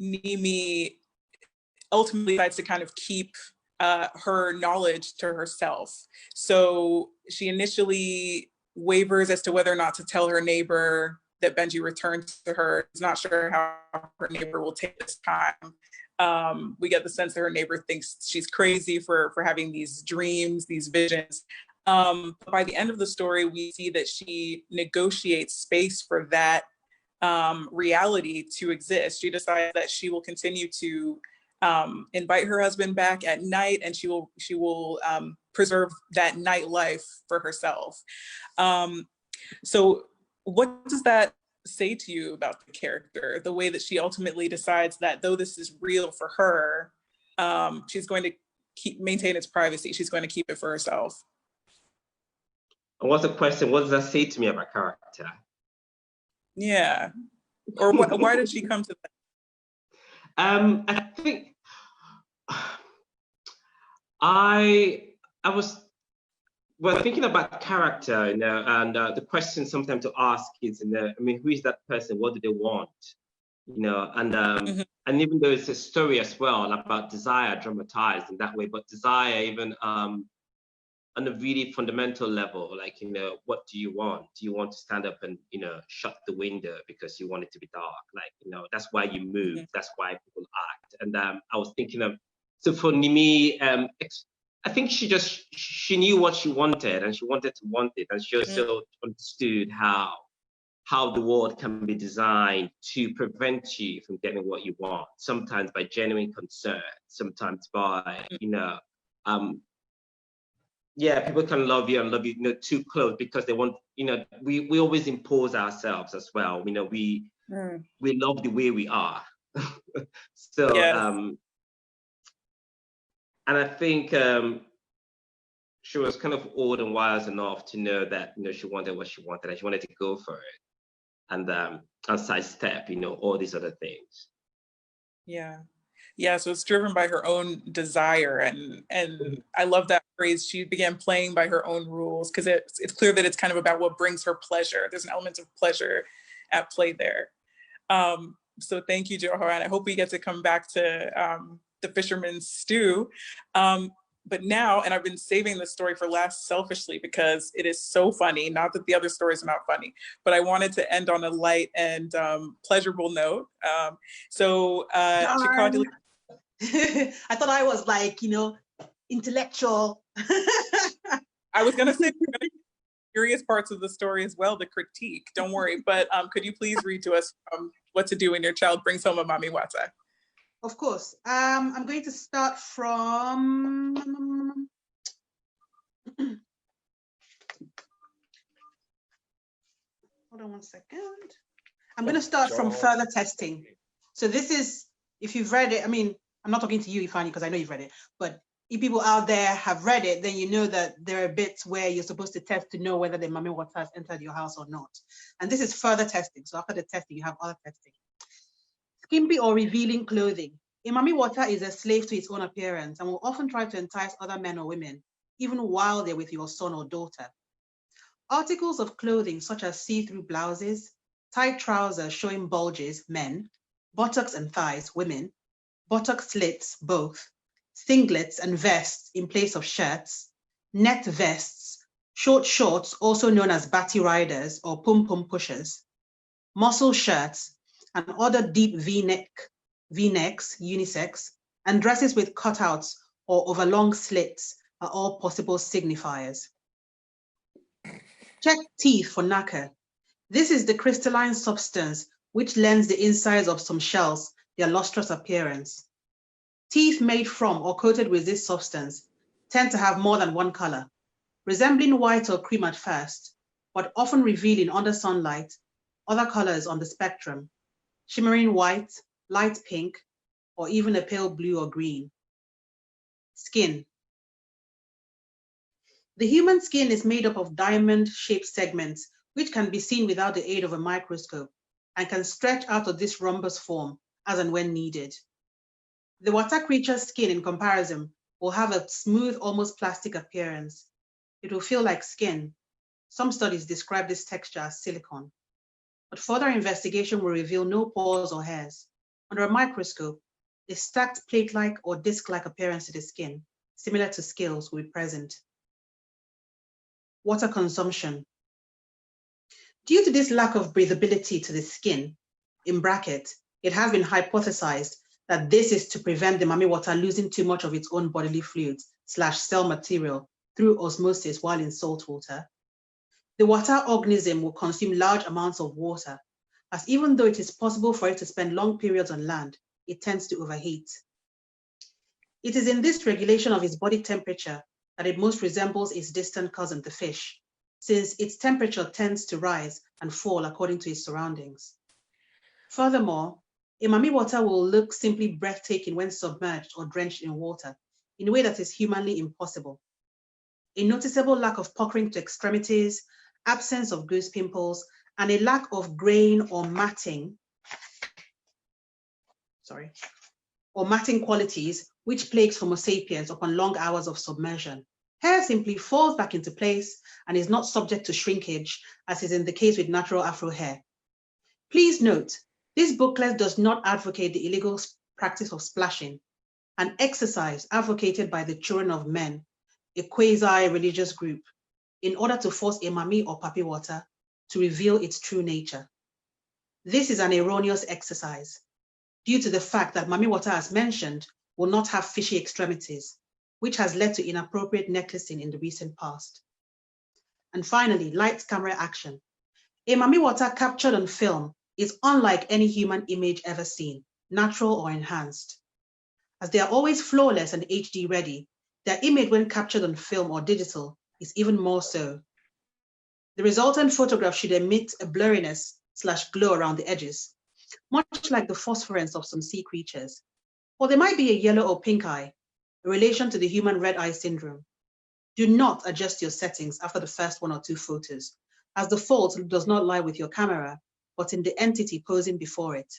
Nimi ultimately decides to kind of keep her knowledge to herself. So she initially wavers as to whether or not to tell her neighbor that Benji returned to her. She's not sure how her neighbor will take this time. We get the sense that her neighbor thinks she's crazy for having these dreams, these visions. By the end of the story, we see that she negotiates space for that reality to exist. She decides that she will continue to invite her husband back at night, and she will preserve that nightlife for herself. So what does that say to you about the character, the way that she ultimately decides that though this is real for her, she's going to maintain its privacy, she's going to keep it for herself? What's the question? What does that say to me about character? Yeah. Or why did she come to that? I think I was thinking about character, and the question sometimes to ask is, who is that person? What do they want? And even though it's a story as well about desire dramatized in that way, but desire even on a really fundamental level, like, what do you want? Do you want to stand up and, shut the window because you want it to be dark? Like, that's why you move. That's why people act. And I was thinking of, so for Nimi, I think she knew what she wanted, and she wanted to want it, and she also understood how how the world can be designed to prevent you from getting what you want, sometimes by genuine concern, sometimes by, people can love you and love you, too close because they want, we always impose ourselves as well. We love the way we are. So, yes. And I think she was kind of old and wise enough to know that, she wanted what she wanted and she wanted to go for it and sidestep, all these other things. Yeah, so it's driven by her own desire, and I love that phrase. She began playing by her own rules, because it's clear that it's kind of about what brings her pleasure. There's an element of pleasure at play there. So thank you, Johar, and I hope we get to come back to the fisherman's stew. But now, and I've been saving this story for last selfishly because it is so funny, not that the other stories are not funny, but I wanted to end on a light and pleasurable note. Chikadili. I thought I was like, intellectual. I was gonna say serious parts of the story as well, the critique, don't worry, but could you please read to us What to Do When Your Child Brings Home a Mami Wata? Of course. I'm going to start from hold on one second. I'm going to start from further testing. So this is, if you've read it, I'm not talking to you, Ifeanyi, because I know you've read it, but if people out there have read it, then you know that there are bits where you're supposed to test to know whether the mami wata has entered your house or not. And this is further testing. So after the testing, you have other testing. Skimpy or revealing clothing. A mami wata is a slave to its own appearance and will often try to entice other men or women, even while they're with your son or daughter. Articles of clothing such as see-through blouses, tight trousers showing bulges, men, buttocks and thighs, women, buttock slits, both, singlets and vests in place of shirts, net vests, short shorts, also known as batty riders or pum-pum pushers, muscle shirts, and other deep V-necks, unisex, and dresses with cutouts or overlong slits are all possible signifiers. Check teeth for nacre. This is the crystalline substance which lends the insides of some shells their lustrous appearance. Teeth made from or coated with this substance tend to have more than one color, resembling white or cream at first, but often revealing under sunlight other colors on the spectrum, shimmering white, light pink, or even a pale blue or green. Skin. The human skin is made up of diamond-shaped segments which can be seen without the aid of a microscope and can stretch out of this rhombus form as and when needed. The water creature's skin, in comparison, will have a smooth, almost plastic appearance. It will feel like skin. Some studies describe this texture as silicone. But further investigation will reveal no pores or hairs. Under a microscope, a stacked plate-like or disc-like appearance to the skin, similar to scales, will be present. Water consumption. Due to this lack of breathability to the skin, in bracket, it has been hypothesized that this is to prevent the mami wata losing too much of its own bodily fluids / cell material through osmosis while in salt water. The water organism will consume large amounts of water, as even though it is possible for it to spend long periods on land, it tends to overheat. It is in this regulation of its body temperature that it most resembles its distant cousin, the fish, since its temperature tends to rise and fall according to its surroundings. Furthermore, a mami wata will look simply breathtaking when submerged or drenched in water in a way that is humanly impossible. A noticeable lack of puckering to extremities, absence of goose pimples, and a lack of grain or matting qualities which plagues Homo sapiens upon long hours of submersion. Hair simply falls back into place and is not subject to shrinkage, as is in the case with natural Afro hair. Please note, this booklet does not advocate the illegal practice of splashing, an exercise advocated by the Children of Men, a quasi-religious group, in order to force a mami or papi wata to reveal its true nature. This is an erroneous exercise, due to the fact that mami wata, as mentioned, will not have fishy extremities, which has led to inappropriate necklacing in the recent past. And finally, lights, camera, action. A mami water captured on film is unlike any human image ever seen, natural or enhanced. As they are always flawless and HD ready, their image when captured on film or digital is even more so. The resultant photograph should emit a blurriness/glow around the edges, much like the phosphorescence of some sea creatures. Or there might be a yellow or pink eye, a relation to the human red eye syndrome. Do not adjust your settings after the first 1 or 2 photos, as the fault does not lie with your camera, but in the entity posing before it.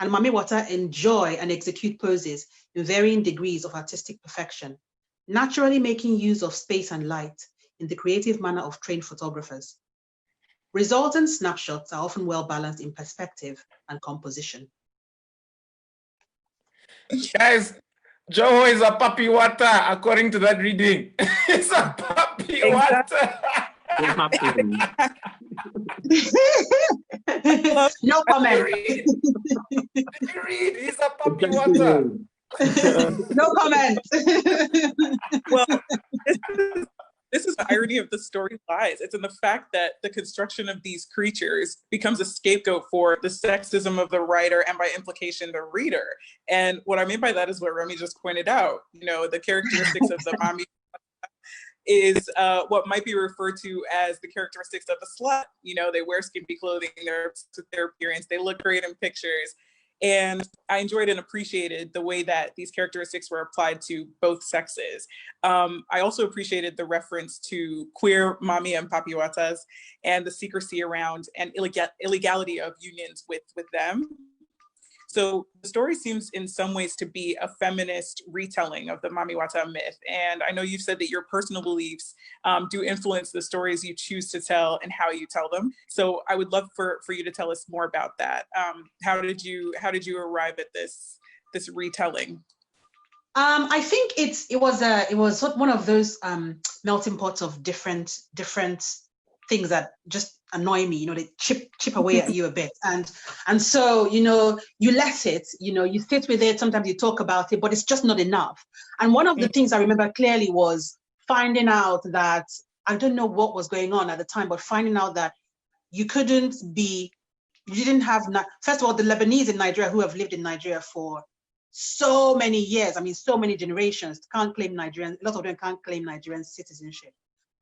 And mami water enjoy and execute poses in varying degrees of artistic perfection, naturally making use of space and light in the creative manner of trained photographers. Resultant snapshots are often well balanced in perspective and composition. Guys, Joho is a puppy water, according to that reading. It's a puppy water. No comment. Did you read? He's a puppy water. No comment. Well, this is the irony of the story lies. It's in the fact that the construction of these creatures becomes a scapegoat for the sexism of the writer and by implication the reader. And what I mean by that is what Remy just pointed out. You know, the characteristics of the mami is what might be referred to as the characteristics of the slut. You know, they wear skimpy clothing, they're obsessed with their appearance, they look great in pictures. And I enjoyed and appreciated the way that these characteristics were applied to both sexes. I also appreciated the reference to queer mami and papi watas and the secrecy around and illegality of unions with them. So the story seems in some ways to be a feminist retelling of the mami wata myth. And I know you've said that your personal beliefs do influence the stories you choose to tell and how you tell them. So I would love for you to tell us more about that. How did you arrive at this retelling? I think it was one of those melting pots of different things that just annoy me, you know, they chip away at you a bit. And so, you know, you let it, you know, you sit with it, sometimes you talk about it, but it's just not enough. And one of the things I remember clearly was finding out that, I don't know what was going on at the time, but finding out that you didn't have, first of all, the Lebanese in Nigeria who have lived in Nigeria for so many years, I mean, so many generations, can't claim Nigerian, a lot of them can't claim Nigerian citizenship,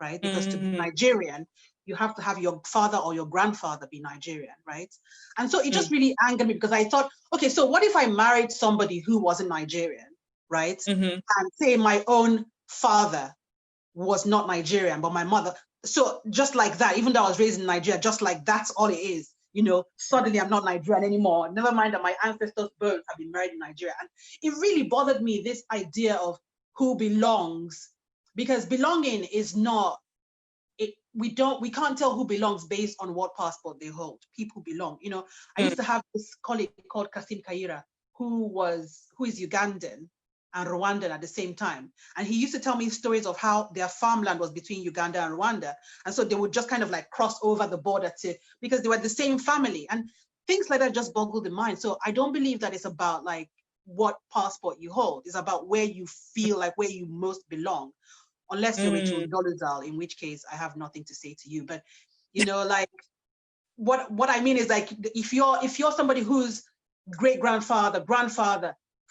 right? Because to be Nigerian, you have to have your father or your grandfather be Nigerian, right? And so it just really angered me because I thought, okay, so what if I married somebody who wasn't Nigerian, right? And say my own father was not Nigerian, but my mother, so just like that, even though I was raised in Nigeria, just like that's all it is, you know, suddenly I'm not Nigerian anymore. Never mind that my ancestors both have been married in Nigeria. And it really bothered me, this idea of who belongs, because belonging is not, we can't tell who belongs based on what passport they hold. People belong. You know, I used to have this colleague called Kasim Kaira, who is Ugandan and Rwandan at the same time. And he used to tell me stories of how their farmland was between Uganda and Rwanda. And so they would just kind of like cross over the border because they were the same family. And things like that just boggle the mind. So I don't believe that it's about like what passport you hold. It's about where you feel like where you most belong. Unless you're Rachel Dolezal, in which case I have nothing to say to you. But you know, like what I mean is like if you're somebody who's great grandfather,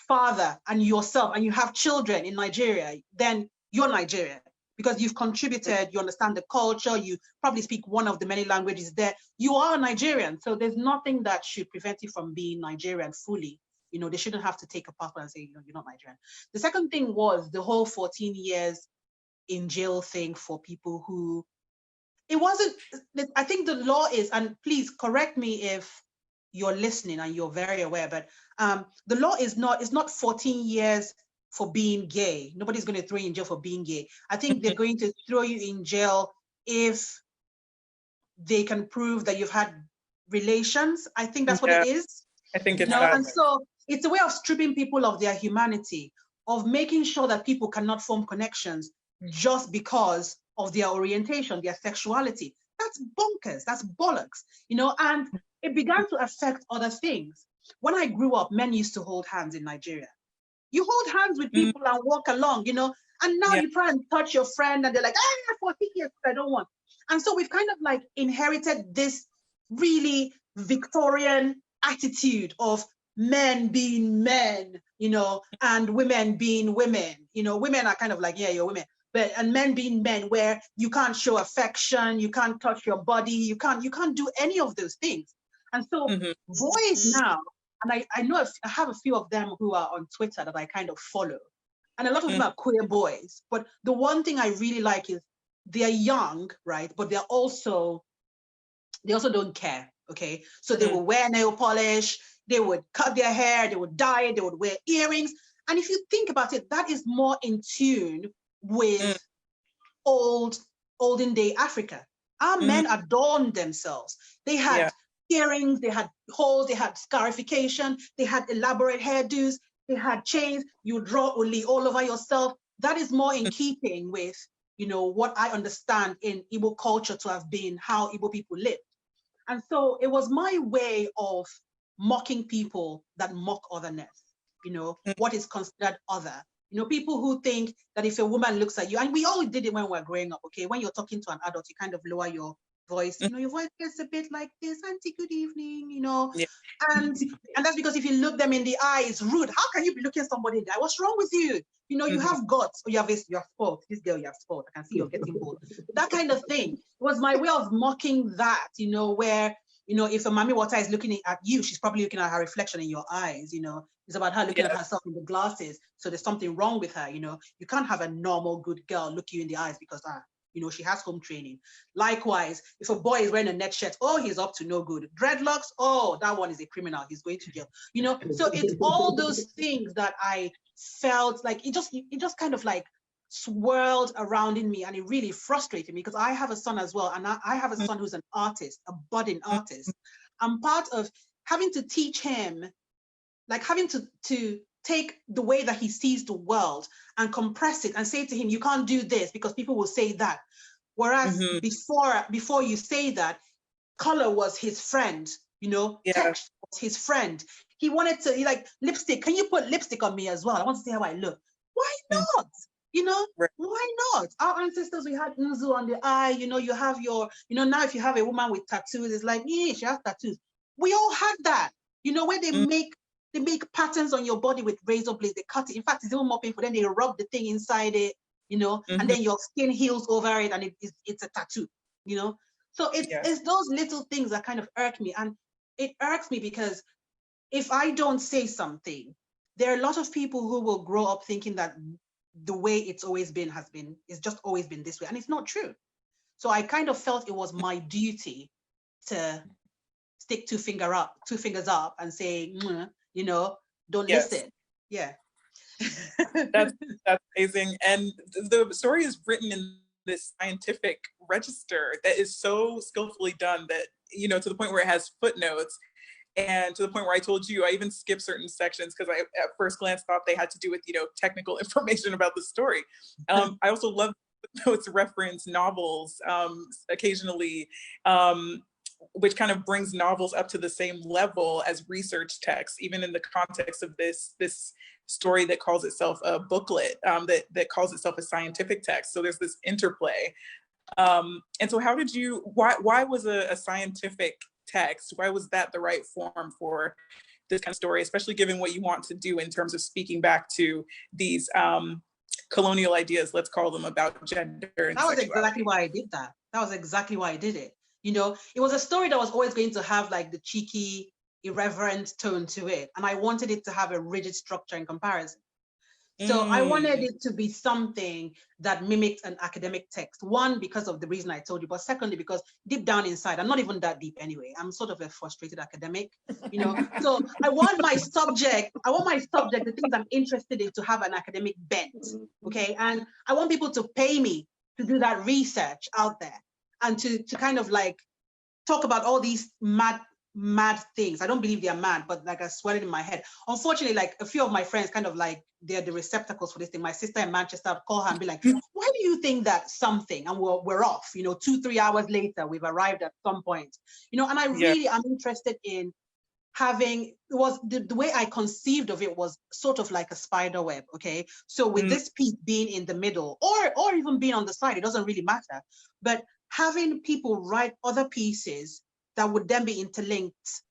father, and yourself, and you have children in Nigeria, then you're Nigerian because you've contributed, you understand the culture, you probably speak one of the many languages there. You are Nigerian. So there's nothing that should prevent you from being Nigerian fully. You know, they shouldn't have to take a passport and say, you know, you're not Nigerian. The second thing was the whole 14 years in jail thing for people who, it wasn't, I think the law is, and please correct me if you're listening and you're very aware, but the law is not 14 years for being gay. Nobody's going to throw you in jail for being gay. I think they're going to throw you in jail if they can prove that you've had relations. I think that's what it is. I think it's and so it's a way of stripping people of their humanity, of making sure that people cannot form connections just because of their orientation, their sexuality. That's bonkers, that's bollocks, you know, and it began to affect other things. When I grew up, men used to hold hands in Nigeria. You hold hands with people and walk along, you know, and now you try and touch your friend and they're like, 14 years, I don't want. And so we've kind of like inherited this really Victorian attitude of men being men, you know, and women being women. You know, women are kind of like, yeah, you're women, and men being men, where you can't show affection, you can't touch your body, you can't do any of those things. And so boys now, and I know I have a few of them who are on Twitter that I kind of follow, and a lot of them are queer boys. But the one thing I really like is they're young, right? But they also don't care, okay? So they will wear nail polish, they would cut their hair, they would dye it, they would wear earrings. And if you think about it, that is more in tune with olden day Africa. Our men adorned themselves. They had earrings, they had holes, they had scarification, they had elaborate hairdos, they had chains, you draw uli all over yourself. That is more in keeping with, you know, what I understand in Igbo culture to have been how Igbo people lived. And so it was my way of mocking people that mock otherness, you know, what is considered other. You know, people who think that if a woman looks at you, and we all did it when we were growing up, okay, when you're talking to an adult, you kind of lower your voice, you know, your voice gets a bit like this, auntie, good evening, you know, and that's because if you look them in the eye, it's rude. How can you be looking somebody in the eye? What's wrong with you? You know, you have guts, or you have sport. This girl, you have sport. I can see you're getting bold. That kind of thing. It was my way of mocking that, you know, where, you know, if a Mami Wata is looking at you, she's probably looking at her reflection in your eyes, you know. It's about her looking at herself in the glasses. So there's something wrong with her, you know. You can't have a normal good girl look you in the eyes because, you know, she has home training. Likewise, if a boy is wearing a net shirt, oh, he's up to no good. Dreadlocks, oh, that one is a criminal. He's going to jail. You know, so it's all those things that I felt like it just kind of like swirled around in me, and it really frustrated me because I have a son as well, and I have a son who's an artist, a budding artist. I'm part of having to teach him, like having to take the way that he sees the world and compress it and say to him, you can't do this because people will say that. Whereas before you say that, color was his friend, you know, text was his friend. He wanted to, like, lipstick, can you put lipstick on me as well? I want to see how I look. Why not? You know, why not? Our ancestors, we had Nzu on the eye, you know, you have your, you know, now if you have a woman with tattoos, it's like, yeah, she has tattoos. We all had that, you know, where they make patterns on your body with razor blades, they cut it. In fact, it's even more painful. Then they rub the thing inside it, you know, and then your skin heals over it, and it's a tattoo, you know. So it's those little things that kind of irk me. And it irks me because if I don't say something, there are a lot of people who will grow up thinking that the way it's always been it's just always been this way. And it's not true. So I kind of felt it was my duty to stick two fingers up and say, you know, don't listen. Yeah. That's amazing. And the story is written in this scientific register that is so skillfully done that, you know, to the point where it has footnotes, and to the point where I told you I even skipped certain sections because I at first glance thought they had to do with, you know, technical information about the story. I also love footnotes reference novels occasionally, which kind of brings novels up to the same level as research texts, even in the context of this story that calls itself a booklet, that calls itself a scientific text. So there's this interplay. And so how did you, why was a scientific text, why was that the right form for this kind of story, especially given what you want to do in terms of speaking back to these colonial ideas, let's call them, about gender and That was sexuality? exactly why I did that. That was exactly why I did it. You know, it was a story that was always going to have like the cheeky, irreverent tone to it. And I wanted it to have a rigid structure in comparison. So I wanted it to be something that mimicked an academic text. One, because of the reason I told you, but secondly, because deep down inside, I'm not even that deep anyway. I'm sort of a frustrated academic, you know. So I want my subject, the things I'm interested in, to have an academic bent, okay? And I want people to pay me to do that research out there and to kind of like talk about all these mad things. I don't believe they're mad, but like I swear it in my head. Unfortunately, like a few of my friends kind of like, they're the receptacles for this thing. My sister in Manchester would call her and be like, why do you think that something? And we're off, you know, 2-3 hours later, we've arrived at some point, you know. And I really am interested in having, it was the way I conceived of it was sort of like a spider web, okay? So with this piece being in the middle or even being on the side, it doesn't really matter. But having people write other pieces that would then be interlinked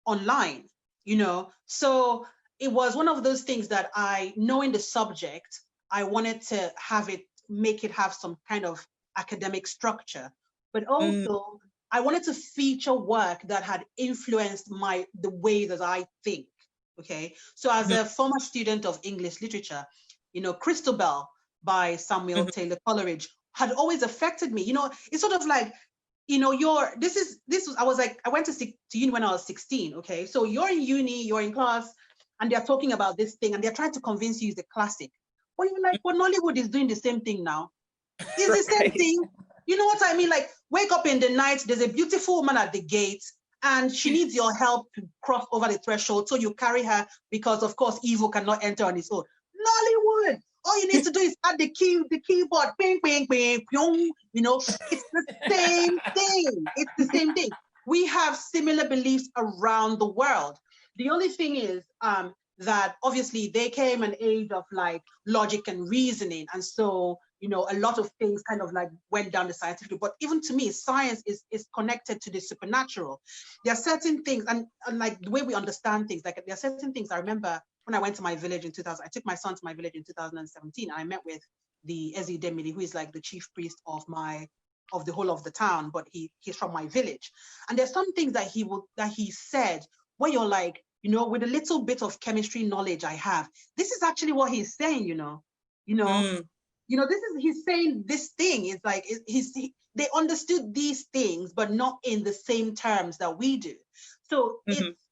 online, you know? So it was one of those things that knowing the subject, I wanted to make it have some kind of academic structure, but also I wanted to feature work that had influenced the way that I think, okay? So as a former student of English literature, you know, Crystal Bell by Samuel Taylor Coleridge had always affected me. You know, it's sort of like, you know, I went to uni when I was 16, okay? So you're in uni, you're in class, and they're talking about this thing, and they're trying to convince you it's a classic. But you're like, well, Nollywood is doing the same thing now. It's the same thing. You know what I mean? Like, wake up in the night, there's a beautiful woman at the gate, and she needs your help to cross over the threshold, so you carry her, because of course, evil cannot enter on its own. Nollywood! All you need to do is add the keyboard, bing, bing, bing, pyong. You know, it's the same thing. It's the same thing. We have similar beliefs around the world. The only thing is that obviously there came an age of like logic and reasoning. And so, you know, a lot of things kind of like went down the scientific route. But even to me, science is connected to the supernatural. There are certain things, and like the way we understand things, like there are certain things I remember when I went to my village in 2000, I took my son to my village in 2017, and I met with the Ezi Demili, who is like the chief priest of the whole of the town, but he's from my village. And there's some things that he said where you're like, you know, with a little bit of chemistry knowledge I have, this is actually what he's saying, you know, he's saying this thing. It's like, they understood these things, but not in the same terms that we do. So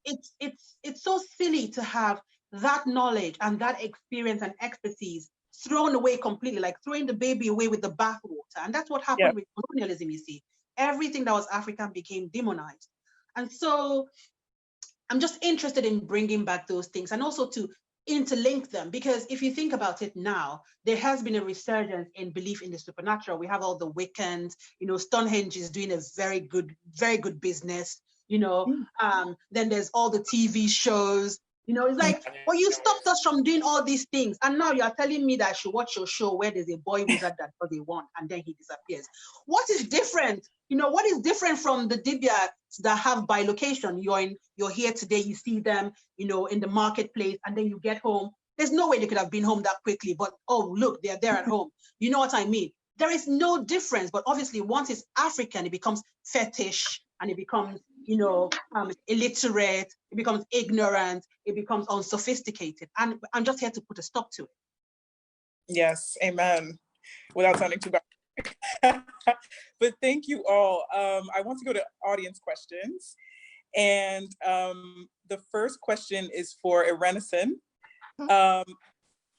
it's so silly to have that knowledge and that experience and expertise thrown away completely, like throwing the baby away with the bathwater. And that's what happened with colonialism, you see. Everything that was African became demonized. And so I'm just interested in bringing back those things and also to interlink them, because if you think about it now, there has been a resurgence in belief in the supernatural. We have all the Wiccans, you know, Stonehenge is doing a very good business, you know, then there's all the TV shows. You know, it's like, well, you stopped us from doing all these things. And now you're telling me that I should watch your show where there's a boy wizard that does they want, and then he disappears. What is different? You know, what is different from the Dibias that have bilocation? You're here today, you see them, you know, in the marketplace, and then you get home. There's no way they could have been home that quickly, but oh, look, they're there at home. You know what I mean? There is no difference, but obviously once it's African, it becomes fetish, and it becomes, you know, illiterate, it becomes ignorant, it becomes unsophisticated. And I'm just here to put a stop to it. Yes, amen. Without sounding too bad. But thank you all. I want to go to audience questions. And the first question is for Erenison.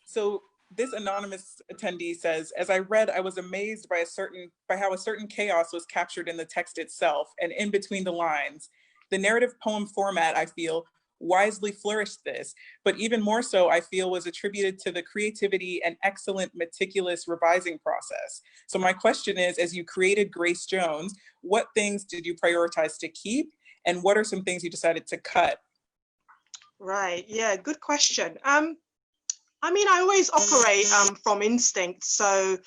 So this anonymous attendee says, as I read, I was amazed by how a certain chaos was captured in the text itself and in between the lines. The narrative poem format, I feel, wisely flourished this, but even more so, I feel, was attributed to the creativity and excellent, meticulous revising process. So my question is, as you created Grace Jones, what things did you prioritize to keep, and what are some things you decided to cut? Right, yeah, good question. I mean, I always operate from instinct. So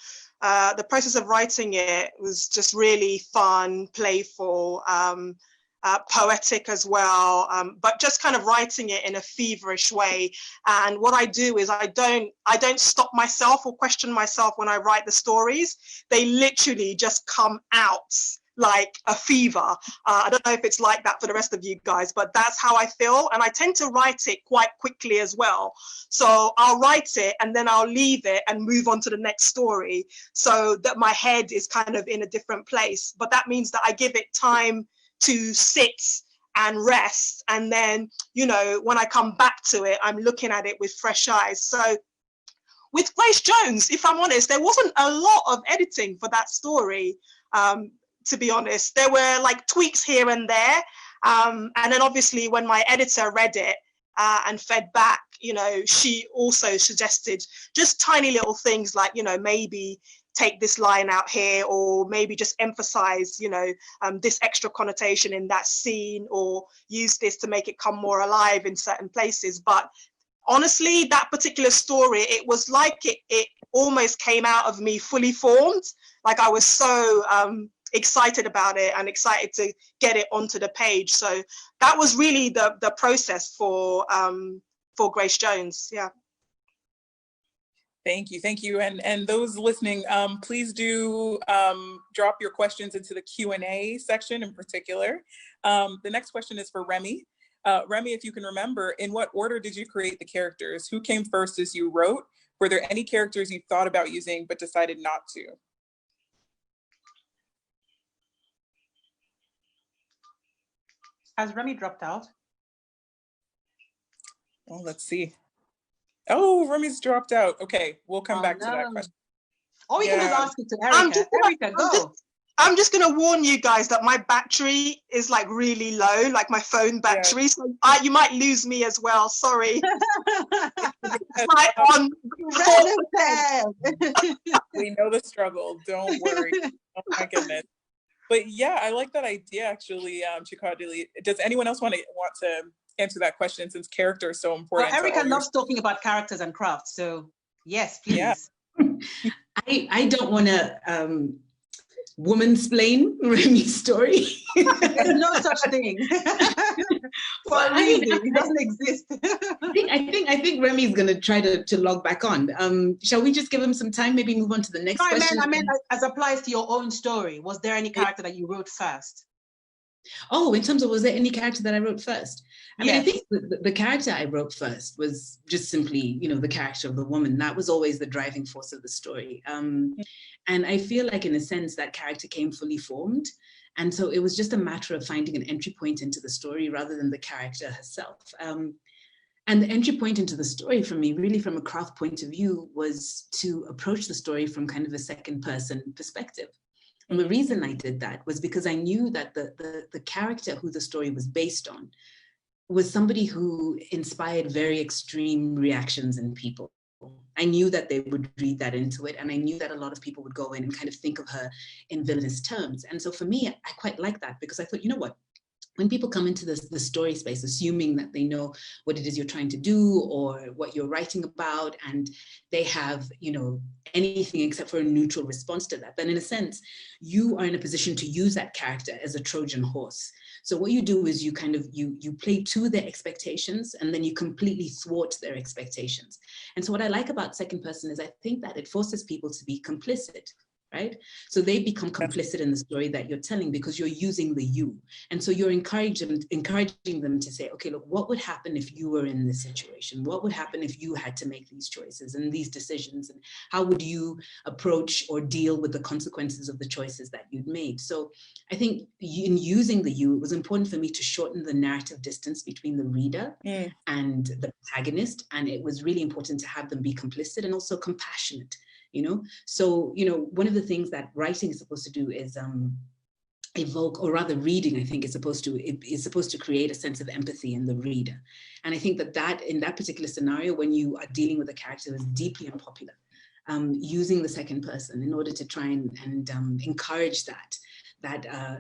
the process of writing it was just really fun, playful, poetic as well, but just kind of writing it in a feverish way. And what I do is I don't stop myself or question myself when I write the stories. They literally just come out like a fever. I don't know if it's like that for the rest of you guys, but that's how I feel. And I tend to write it quite quickly as well. So I'll write it and then I'll leave it and move on to the next story so that my head is kind of in a different place. But that means that I give it time to sit and rest. And then, you know, when I come back to it, I'm looking at it with fresh eyes. So with Grace Jones, if I'm honest, there wasn't a lot of editing for that story. To be honest, there were like tweaks here and there. And then obviously when my editor read it and fed back, you know, she also suggested just tiny little things like, you know, maybe take this line out here, or maybe just emphasize, you know, this extra connotation in that scene, or use this to make it come more alive in certain places. But honestly, that particular story, it was like it almost came out of me fully formed. Like I was so excited about it and excited to get it onto the page. So that was really the process for Grace Jones. Yeah. Thank you. And those listening, please do drop your questions into the Q&A section in particular. The next question is for Remy. Remy, if you can remember, in what order did you create the characters? Who came first as you wrote? Were there any characters you thought about using but decided not to? Has Remy dropped out? Oh, let's see. Oh, Remy's dropped out. Okay, we'll come back to that question. Or we can just ask it to Erica. Erica, go. I'm just gonna warn you guys that my battery is like really low, like my phone battery. So you might lose me as well. Sorry. It's like on. We know the struggle. Don't worry. Oh my goodness. But yeah, I like that idea actually, Chikadili. Does anyone else want to answer that question, since character is so important? Well, Erica loves talking about characters and crafts, so yes, please. Yeah. I don't want to woman-splain Remy's story. There's no such thing. For a reason, it doesn't exist. I think Remy's going to try to log back on. Shall we just give him some time? Maybe move on to the next question. I meant as applies to your own story. Was there any character that you wrote first? Oh, in terms of, was there any character that I wrote first? I mean, I think the character I wrote first was just simply, the character of the woman. That was always the driving force of the story. And I feel like, in a sense, that character came fully formed. And so it was just a matter of finding an entry point into the story rather than the character herself. And the entry point into the story for me, really from a craft point of view, was to approach the story from kind of a second person perspective. And the reason I did that was because I knew that the character who the story was based on was somebody who inspired very extreme reactions in people. I knew that they would read that into it, and I knew that a lot of people would go in and kind of think of her in villainous terms. And so for me, I quite like that, because I thought, you know what? When people come into the story space, assuming that they know what it is you're trying to do or what you're writing about, and they have, anything except for a neutral response to that, then in a sense, you are in a position to use that character as a Trojan horse. So what you do is you kind of, you play to their expectations, and then you completely thwart their expectations. And so what I like about second person is I think that it forces people to be complicit. Right? So they become complicit in the story that you're telling because you're using the you. And so you're encouraging them to say, okay, look, what would happen if you were in this situation? What would happen if you had to make these choices and these decisions? And how would you approach or deal with the consequences of the choices that you'd made? So I think in using the you, it was important for me to shorten the narrative distance between the reader and the protagonist. And it was really important to have them be complicit and also compassionate. So, one of the things that writing is supposed to do is evoke, or rather reading, I think is supposed to create a sense of empathy in the reader. And I think that in that particular scenario, when you are dealing with a character that's deeply unpopular, using the second person in order to try and encourage that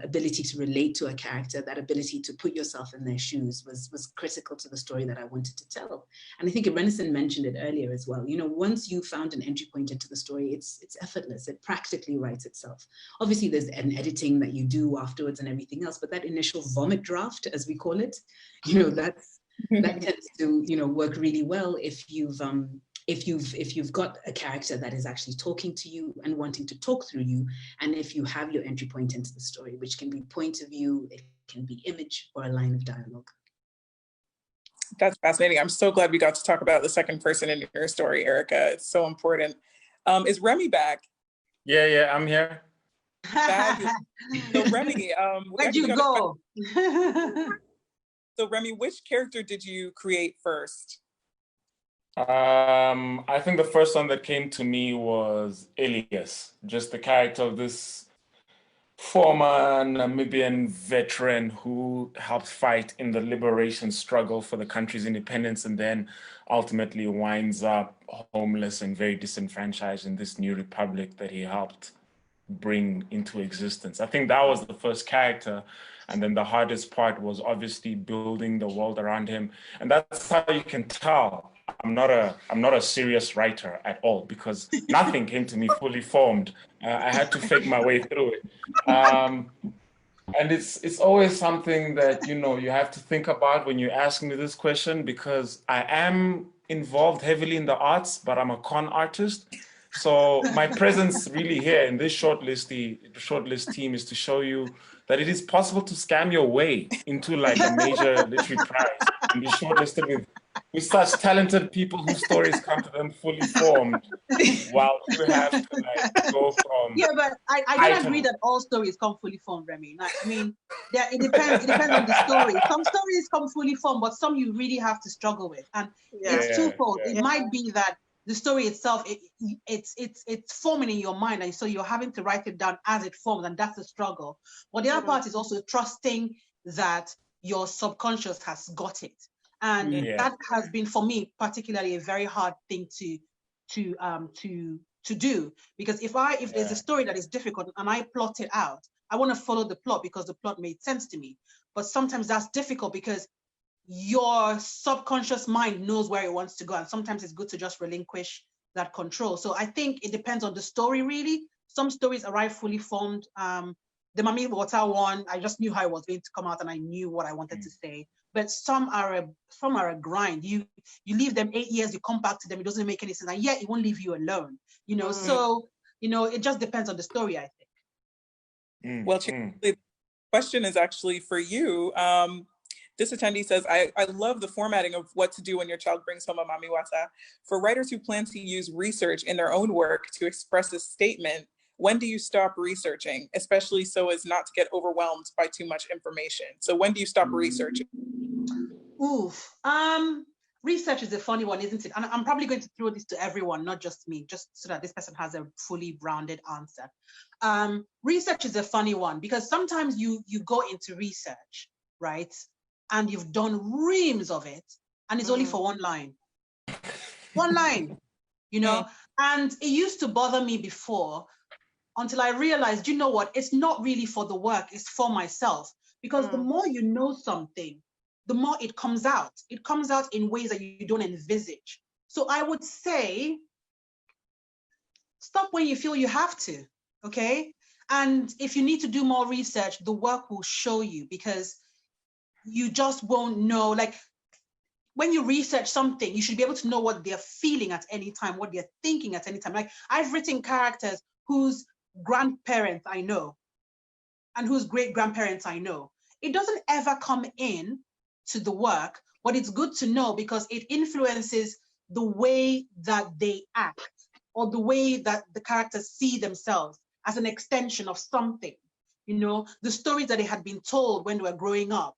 ability to relate to a character, that ability to put yourself in their shoes was critical to the story that I wanted to tell. And I think Renison mentioned it earlier as well. Once you found an entry point into the story, it's effortless. It practically writes itself. Obviously, there's an editing that you do afterwards and everything else, but that initial vomit draft, as we call it, that tends to work really well if you've got a character that is actually talking to you and wanting to talk through you, and if you have your entry point into the story, which can be point of view, it can be image, or a line of dialogue. That's fascinating. I'm so glad we got to talk about the second person in your story, Erica. It's so important. Is Remy back? Yeah, I'm here. So Remy, where'd you go? So Remy, which character did you create first? I think the first one that came to me was Elias, just the character of this former Namibian veteran who helped fight in the liberation struggle for the country's independence, and then ultimately winds up homeless and very disenfranchised in this new republic that he helped bring into existence. I think that was the first character. And then the hardest part was obviously building the world around him. And that's how you can tell I'm not a serious writer at all, because nothing came to me fully formed. I had to fake my way through it. And it's always something that, you know, you have to think about when you ask me this question, because I am involved heavily in the arts, but I'm a con artist. So my presence really here in this shortlist team is to show you that it is possible to scam your way into like a major literary prize and be shortlisted with such talented people whose stories come to them fully formed, while you have to like go from. Yeah, but I don't agree that all stories come fully formed, Remy. Like, I mean, it depends on the story. Some stories come fully formed, but some you really have to struggle with. And it's twofold. It might be that the story itself, it's forming in your mind, and so you're having to write it down as it forms, and that's the struggle. But the other part is also trusting that your subconscious has got it. And that has been, for me, particularly a very hard thing to do, because if there's a story that is difficult and I plot it out, I want to follow the plot because the plot made sense to me. But sometimes that's difficult because your subconscious mind knows where it wants to go, and sometimes it's good to just relinquish that control. So I think it depends on the story, really. Some stories arrive fully formed. The Mami Water one, I just knew how it was going to come out and I knew what I wanted to say. But some are a grind. You leave them 8 years, you come back to them, it doesn't make any sense, and yet it won't leave you alone. You know, so you know, it just depends on the story, I think. Well, the question is actually for you. This attendee says, I love the formatting of what to do when your child brings home a Mami Wata. For writers who plan to use research in their own work to express a statement, when do you stop researching, especially so as not to get overwhelmed by too much information? So when do you stop researching? Research is a funny one, isn't it? And I'm probably going to throw this to everyone, not just me, just so that this person has a fully rounded answer. Research is a funny one because sometimes you go into research, right? And you've done reams of it, and it's only for one line. One line, you know? And it used to bother me before, until I realized, you know what, it's not really for the work, it's for myself. Because the more you know something, the more it comes out. It comes out in ways that you don't envisage. So I would say, stop when you feel you have to, okay? And if you need to do more research, the work will show you, because you just won't know. Like, when you research something, you should be able to know what they're feeling at any time, what they're thinking at any time. Like, I've written characters whose grandparents I know and whose great-grandparents I know. It doesn't ever come in to the work, but it's good to know because it influences the way that they act or the way that the characters see themselves as an extension of something. You know, the stories that they had been told when they were growing up,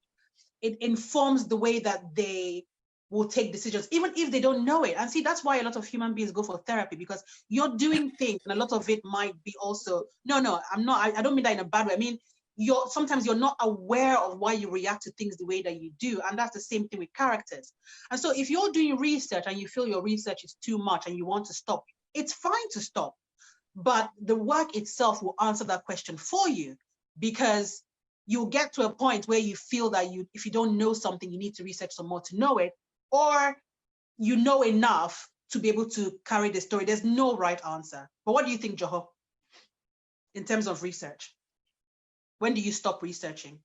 it informs the way that they will take decisions, even if they don't know it. And see, that's why a lot of human beings go for therapy, because you're doing things and a lot of it might be also, I don't mean that in a bad way. I mean, sometimes you're not aware of why you react to things the way that you do. And that's the same thing with characters. And so if you're doing research and you feel your research is too much and you want to stop, it's fine to stop. But the work itself will answer that question for you, because you'll get to a point where you feel that if you don't know something, you need to research some more to know it, or you know enough to be able to carry the story. There's no right answer. But what do you think, Joho, in terms of research? When do you stop researching?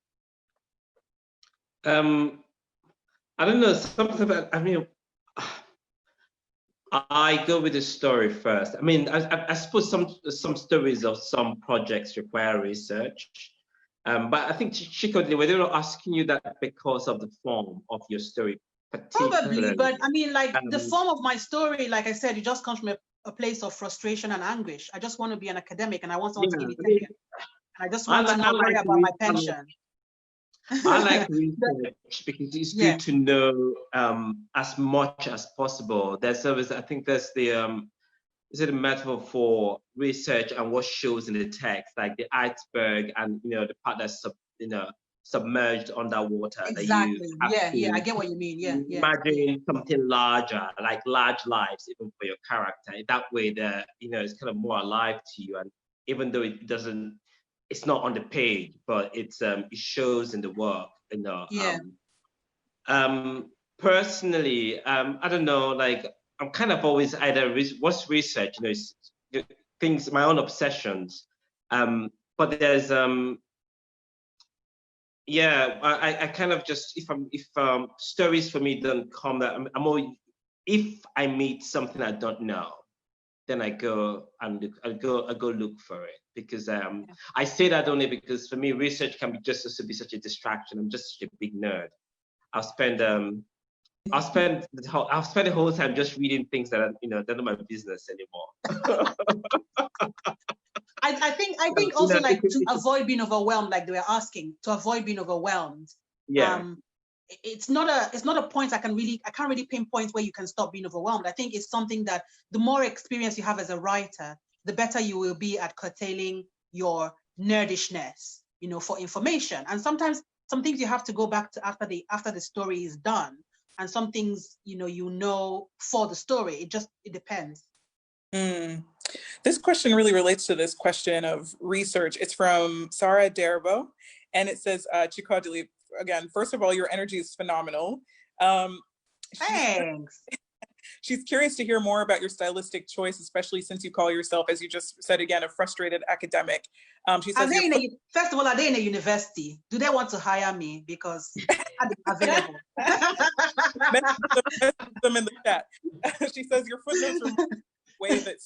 I don't know. I mean, I go with the story first. I mean, I suppose some stories of some projects require research. But I think, Chico, were they not asking you that because of the form of your story? Probably, but I mean, like, the form of my story, like I said, it just comes from a place of frustration and anguish. I just want to be an academic and I want someone to give me tenure. I just want to not worry about my pension. I like research because it's good to know as much as possible. There's always, I think there's the is it a metaphor for research and what shows in the text, like the iceberg and the part that's submerged underwater. Exactly. I get what you mean. Imagine something larger, like large lives, even for your character. That way, it's kind of more alive to you. And even though it's not on the page, but it shows in the work. Personally, I don't know, like I'm kind of always either what's research, you know, things, my own obsessions. But there's yeah, I kind of just, if stories for me don't come, that I'm always, if I meet something I don't know, then I go and I go look for it, because I say that only because for me research can be just also be such a distraction. I'm just such a big nerd. I'll spend the whole time just reading things that are, you know, they're not my business anymore. I think also, like, to avoid being overwhelmed, like they were asking, to avoid being overwhelmed. Yeah. It's not a point I can't really pinpoint where you can stop being overwhelmed. I think it's something that the more experience you have as a writer, the better you will be at curtailing your nerdishness, you know, for information. And sometimes some things you have to go back to after the story is done, and some things, you know, for the story. It depends. This question really relates to this question of research. It's from Sarah Derbo, and it says, Chikadili, again, first of all, your energy is phenomenal. Thanks. She's curious to hear more about your stylistic choice, especially since you call yourself, as you just said again, a frustrated academic. She says, first of all, are they in a university? Do they want to hire me? Because I'm available. them in the chat. She says your footnotes are the way that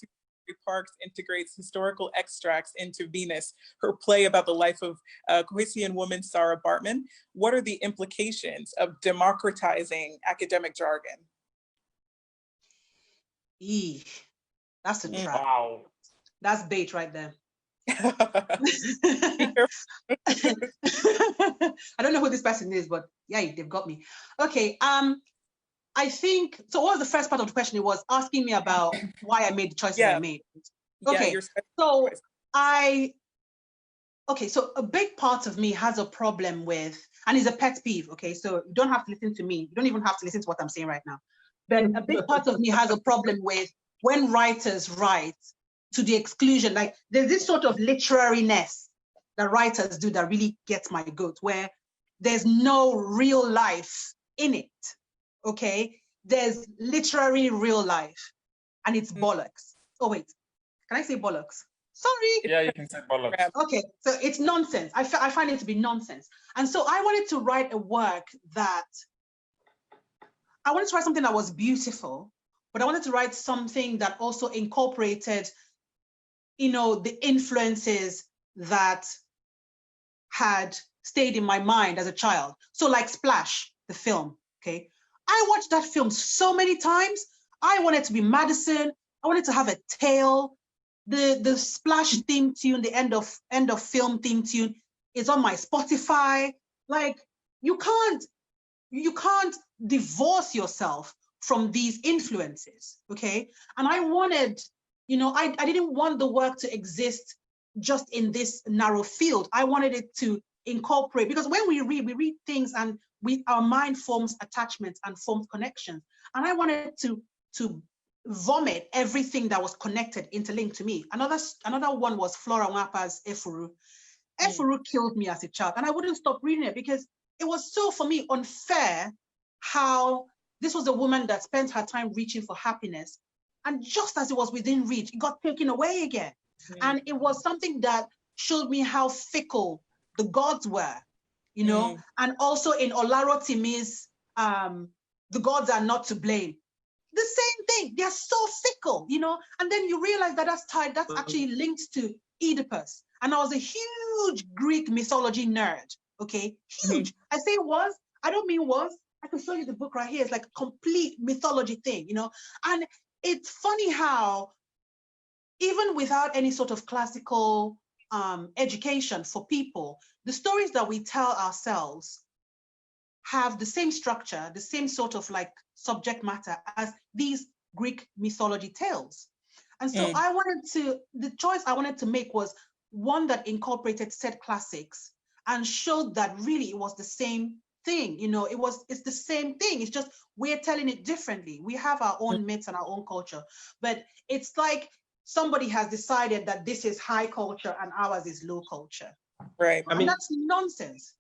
Parks integrates historical extracts into Venus, her play about the life of Cohesian woman Sarah Bartman. What are the implications of democratizing academic jargon? That's a trap. Wow. That's bait right there. I don't know who this person is, but yeah, they've got me. Okay. I think, so what was the first part of the question? It was asking me about why I made the choices I made. Okay, so so a big part of me has a problem with, and it's a pet peeve, okay? So you don't have to listen to me. You don't even have to listen to what I'm saying right now. But a big part of me has a problem with when writers write to the exclusion, like there's this sort of literariness that writers do that really gets my goat, where there's no real life in it. Okay, there's literary real life, and it's bollocks. Oh wait, can I say bollocks? Sorry. Yeah, you can say bollocks. Okay, so it's nonsense. I find it to be nonsense, and so I wanted to write a work that I wanted to write something that was beautiful, but I wanted to write something that also incorporated, you know, the influences that had stayed in my mind as a child. So like Splash, the film. Okay. I watched that film so many times. I wanted to be Madison. I wanted to have a tail. The Splash theme tune, the end of film theme tune is on my Spotify. Like you can't divorce yourself from these influences, okay? And I wanted, you know, I didn't want the work to exist just in this narrow field. I wanted it to incorporate, because when we read things and our mind forms attachments and forms connections. And I wanted to vomit everything that was connected, interlinked to me. Another one was Flora Nwapa's Efuru. Efuru killed me as a child, and I wouldn't stop reading it because it was so, for me, unfair how this was a woman that spent her time reaching for happiness, and just as it was within reach, it got taken away again. And it was something that showed me how fickle the gods were, you know, and also in Olarotimi's The Gods Are Not to Blame, the same thing. They're so fickle, you know, and then you realize that that's actually linked to Oedipus. And I was a huge Greek mythology nerd, okay? Huge. I say was, I don't mean was. I can show you the book right here. It's like a complete mythology thing, you know? And it's funny how even without any sort of classical education for people, the stories that we tell ourselves have the same structure, the same sort of like subject matter as these Greek mythology tales. And so the choice I wanted to make was one that incorporated said classics and showed that really it was the same thing. You know, it's the same thing. It's just we're telling it differently. We have our own myths and our own culture, but it's like somebody has decided that this is high culture and ours is low culture. Right. I mean, that's nonsense.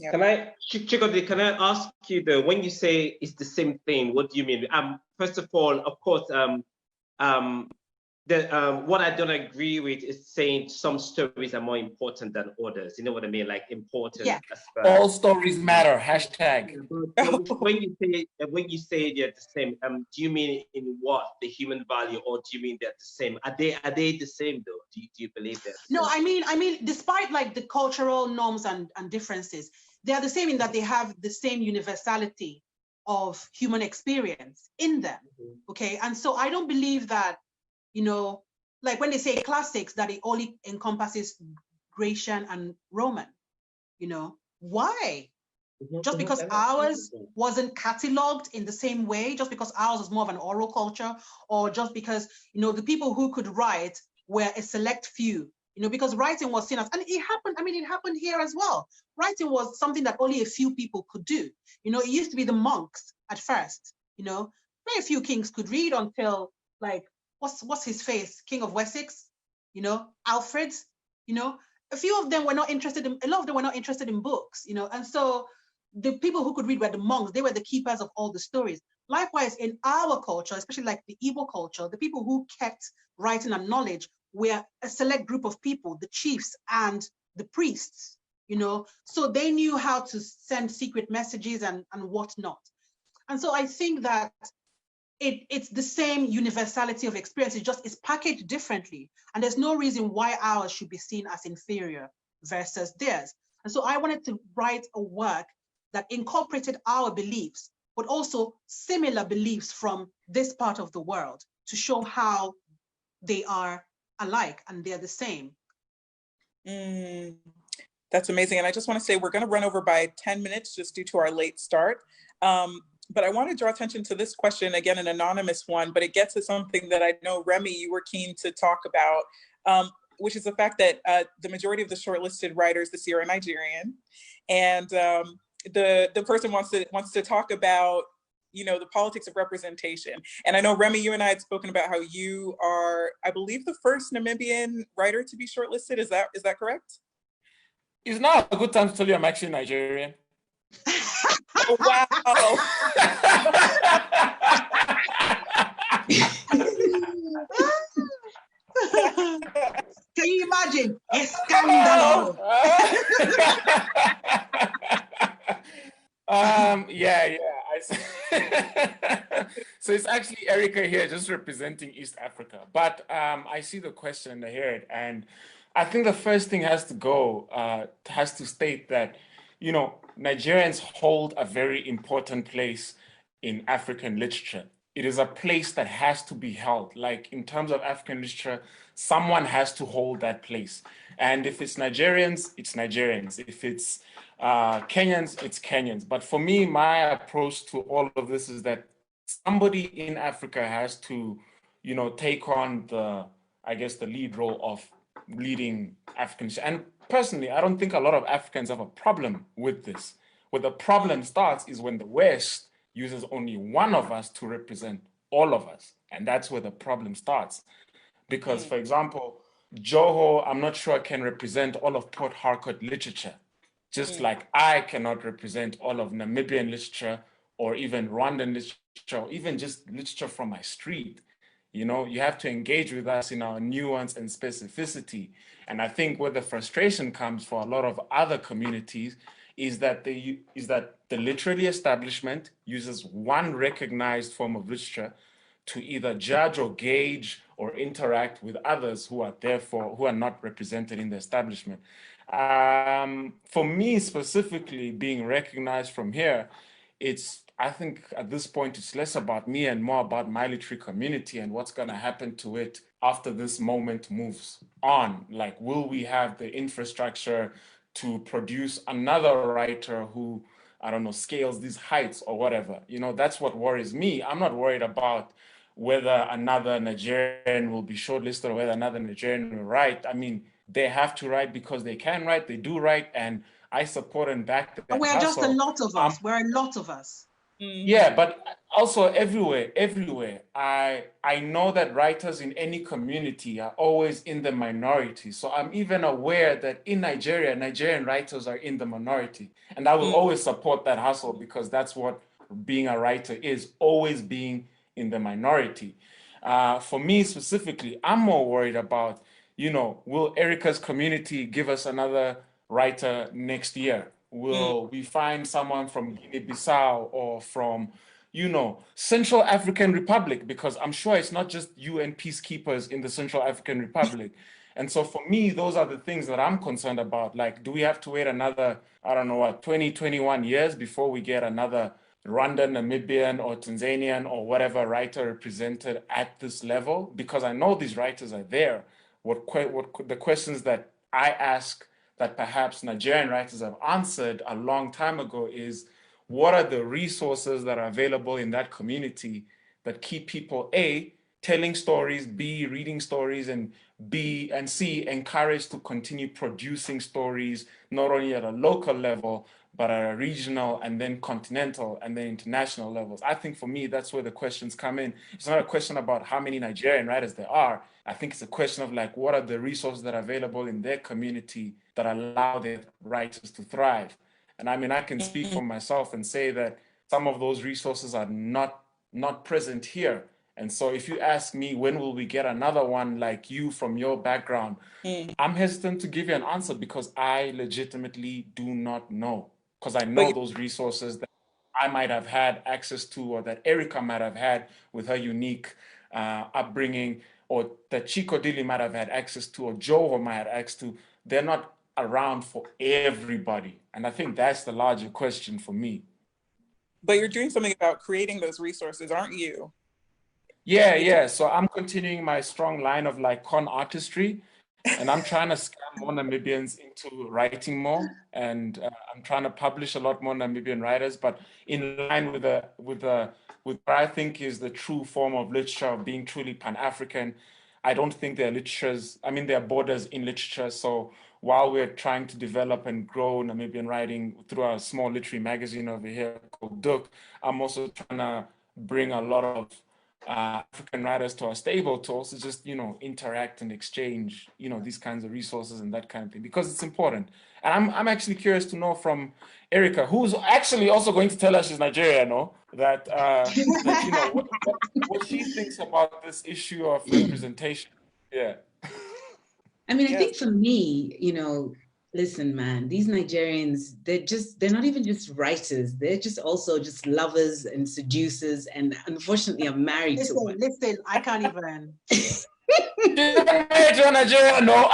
Yeah. Can I, Chikodi, can I ask you though, when you say it's the same thing, what do you mean? First of all, of course, what I don't agree with is saying some stories are more important than others. You know what I mean? Like important. Yeah. As All stories matter. Hashtag. But when you say they're the same, do you mean in what, the human value, or do you mean they're the same? Are they the same though? Do you believe that? No, I mean, despite like the cultural norms and differences, they are the same in that they have the same universality of human experience in them. Okay, and so I don't believe that, you know, like when they say classics, that it only encompasses Grecian and Roman. You know, why? Just because ours wasn't cataloged in the same way, just because ours was more of an oral culture, or just because, you know, the people who could write were a select few, you know, because writing was seen as, and it happened, I mean, it happened here as well. Writing was something that only a few people could do. You know, it used to be the monks at first, you know, very few kings could read until like, what's his face? King of Wessex, you know, Alfred, you know, a lot of them were not interested in books, you know, and so the people who could read were the monks. They were the keepers of all the stories. Likewise, in our culture, especially like the Igbo culture, the people who kept writing and knowledge were a select group of people, the chiefs and the priests, you know, so they knew how to send secret messages and whatnot. And so I think that it's the same universality of experience, it's packaged differently. And there's no reason why ours should be seen as inferior versus theirs. And so I wanted to write a work that incorporated our beliefs, but also similar beliefs from this part of the world to show how they are alike and they're the same. That's amazing. And I just want to say we're going to run over by 10 minutes just due to our late start. But I want to draw attention to this question, again, an anonymous one, but it gets to something that I know, Remy, you were keen to talk about, which is the fact that the majority of the shortlisted writers this year are Nigerian. And the person wants to talk about, you know, the politics of representation. And I know, Remy, you and I had spoken about how you are, I believe, the first Namibian writer to be shortlisted. Is that correct? It's now a good time to tell you I'm actually Nigerian. Oh, wow. Can you imagine? Escándalo. Yeah. So it's actually Erica here, just representing East Africa. But I see the question and I hear it, and I think the first thing has to state that, you know, Nigerians hold a very important place in African literature. It is a place that has to be held. Like in terms of African literature, someone has to hold that place. And if it's Nigerians, it's Nigerians. If it's Kenyans, it's Kenyans. But for me, my approach to all of this is that somebody in Africa has to, you know, take on the lead role of leading Africans. And personally, I don't think a lot of Africans have a problem with this. Where the problem starts is when the West uses only one of us to represent all of us. And that's where the problem starts. Because, for example, Joho, I'm not sure can represent all of Port Harcourt literature, just like I cannot represent all of Namibian literature or even Rwandan literature, or even just literature from my street. You know, you have to engage with us in our nuance and specificity. And I think where the frustration comes for a lot of other communities is that the literary establishment uses one recognized form of literature to either judge or gauge or interact with others who are not represented in the establishment. For me specifically, being recognized from here, I think at this point, it's less about me and more about my literary community and what's going to happen to it after this moment moves on. Like, will we have the infrastructure to produce another writer who, I don't know, scales these heights or whatever? You know, that's what worries me. I'm not worried about whether another Nigerian will be shortlisted or whether another Nigerian will write. I mean, they have to write because they can write, they do write, and I support and back that. But we're just a lot of us. We're a lot of us. Yeah, but also everywhere. I know that writers in any community are always in the minority. So I'm even aware that in Nigeria, Nigerian writers are in the minority. And I will always support that hustle because that's what being a writer is, always being in the minority. For me specifically, I'm more worried about, will Erica's community give us another writer next year? Will we find someone from Guinea-Bissau or from, Central African Republic? Because I'm sure it's not just UN peacekeepers in the Central African Republic. And so for me, those are the things that I'm concerned about. Like, do we have to wait another, 20, 21 years before we get another Rwandan, Namibian, or Tanzanian, or whatever writer represented at this level? Because I know these writers are there. What the questions that I ask that perhaps Nigerian writers have answered a long time ago is, what are the resources that are available in that community that keep people, A, telling stories, B, reading stories, and B and C, encouraged to continue producing stories, not only at a local level, but at a regional and then continental and then international levels. I think for me, that's where the questions come in. It's not a question about how many Nigerian writers there are. I think it's a question of like, what are the resources that are available in their community that allow their writers to thrive? And I mean, I can speak for myself and say that some of those resources are not present here. And so if you ask me, when will we get another one like you from your background? I'm hesitant to give you an answer because I legitimately do not know. Because I know those resources that I might have had access to, or that Erica might have had with her unique upbringing, or that Chico Dili might have had access to, or Joe might have access to. They're not around for everybody. And I think that's the larger question for me. But you're doing something about creating those resources, aren't you? Yeah. So I'm continuing my strong line of like con artistry, and I'm trying to scam more Namibians into writing more, and I'm trying to publish a lot more Namibian writers, but in line with what I think is the true form of literature, of being truly Pan-African. I don't think there are literatures, I mean, there are borders in literature. So while we're trying to develop and grow Namibian writing through our small literary magazine over here called Duk, I'm also trying to bring a lot of African writers to our stable to also just, interact and exchange, these kinds of resources and that kind of thing, because it's important. And I'm actually curious to know from Erica, who's actually also going to tell us she's Nigerian, that what she thinks about this issue of representation. Yeah. I mean, I think for me, listen, man, these Nigerians, they're not even just writers. They're just also just lovers and seducers. And unfortunately, I'm married to one. Listen, I can't even. You're married to a Nigerian, no?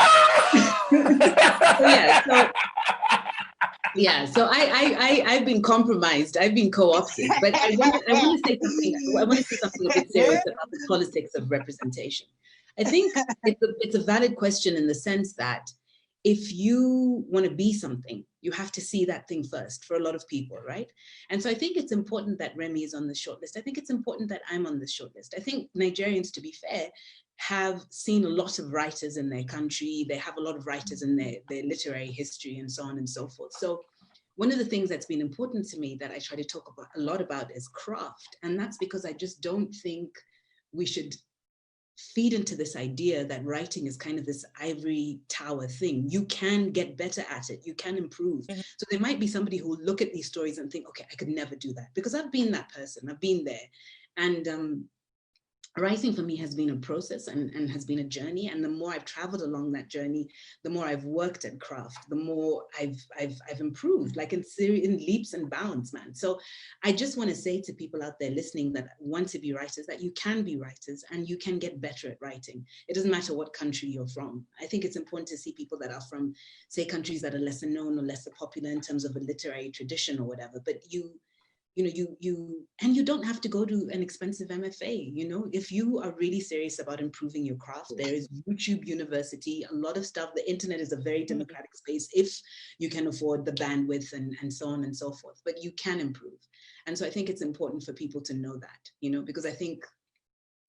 So I've been compromised. I've been co-opted. But I want to say something. I want to say something a bit serious about the politics of representation. I think it's a valid question in the sense that if you want to be something, you have to see that thing first for a lot of people, right? And so I think it's important that Remy is on the shortlist. I think it's important that I'm on the shortlist. I think Nigerians, to be fair, have seen a lot of writers in their country. They have a lot of writers in their literary history and so on and so forth. So one of the things that's been important to me that I try to talk about a lot about is craft. And that's because I just don't think we should feed into this idea that writing is kind of this ivory tower thing. You can get better at it. You can improve. So there might be somebody who will look at these stories and think, okay, I could never do that, because I've been that person. I've been there. And writing for me has been a process and has been a journey. And the more I've traveled along that journey, the more I've worked at craft, the more I've improved, like in leaps and bounds, man. So I just want to say to people out there listening that want to be writers, that you can be writers and you can get better at writing. It doesn't matter what country you're from. I think it's important to see people that are from, say, countries that are lesser known or lesser popular in terms of a literary tradition or whatever, but you don't have to go to an expensive MFA. If you are really serious about improving your craft, there is YouTube University, a lot of stuff. The internet is a very democratic space if you can afford the bandwidth and so on and so forth, but you can improve. And so I think it's important for people to know that, because I think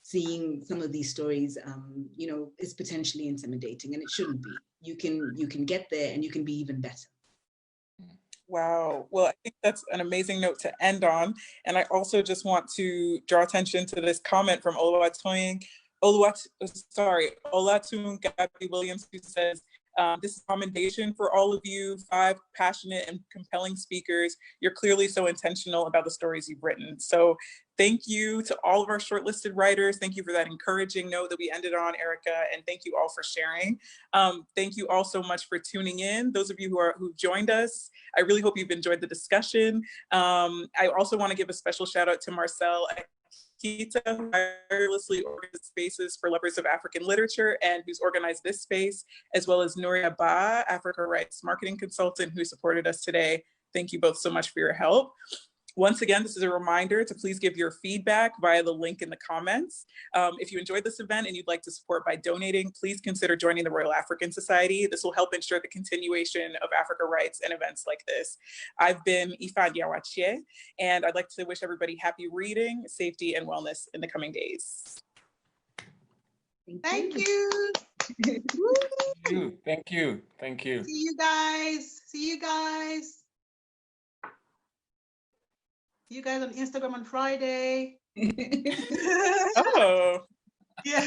seeing some of these stories, is potentially intimidating, and it shouldn't be. You can get there and you can be even better. Wow. Well, I think that's an amazing note to end on. And I also just want to draw attention to this comment from Olatunga Gabby Williams, who says, this is a commendation for all of you, 5 passionate and compelling speakers. You're clearly so intentional about the stories you've written. So thank you to all of our shortlisted writers. Thank you for that encouraging note that we ended on, Erica, and thank you all for sharing. Thank you all so much for tuning in. Those of you who've joined us, I really hope you've enjoyed the discussion. I also want to give a special shout out to Marcel Kita, who tirelessly organizes spaces for lovers of African literature and who's organized this space, as well as Nuria Ba, Africa Rights marketing consultant, who supported us today. Thank you both so much for your help. Once again, this is a reminder to please give your feedback via the link in the comments. If you enjoyed this event and you'd like to support by donating, please consider joining the Royal African Society. This will help ensure the continuation of Africa Rights and events like this. I've been Ifeanyi Awachie, and I'd like to wish everybody happy reading, safety, and wellness in the coming days. Thank you. Thank you. Thank you. See you guys. See you guys. See you guys on Instagram on Friday. Oh. Yeah.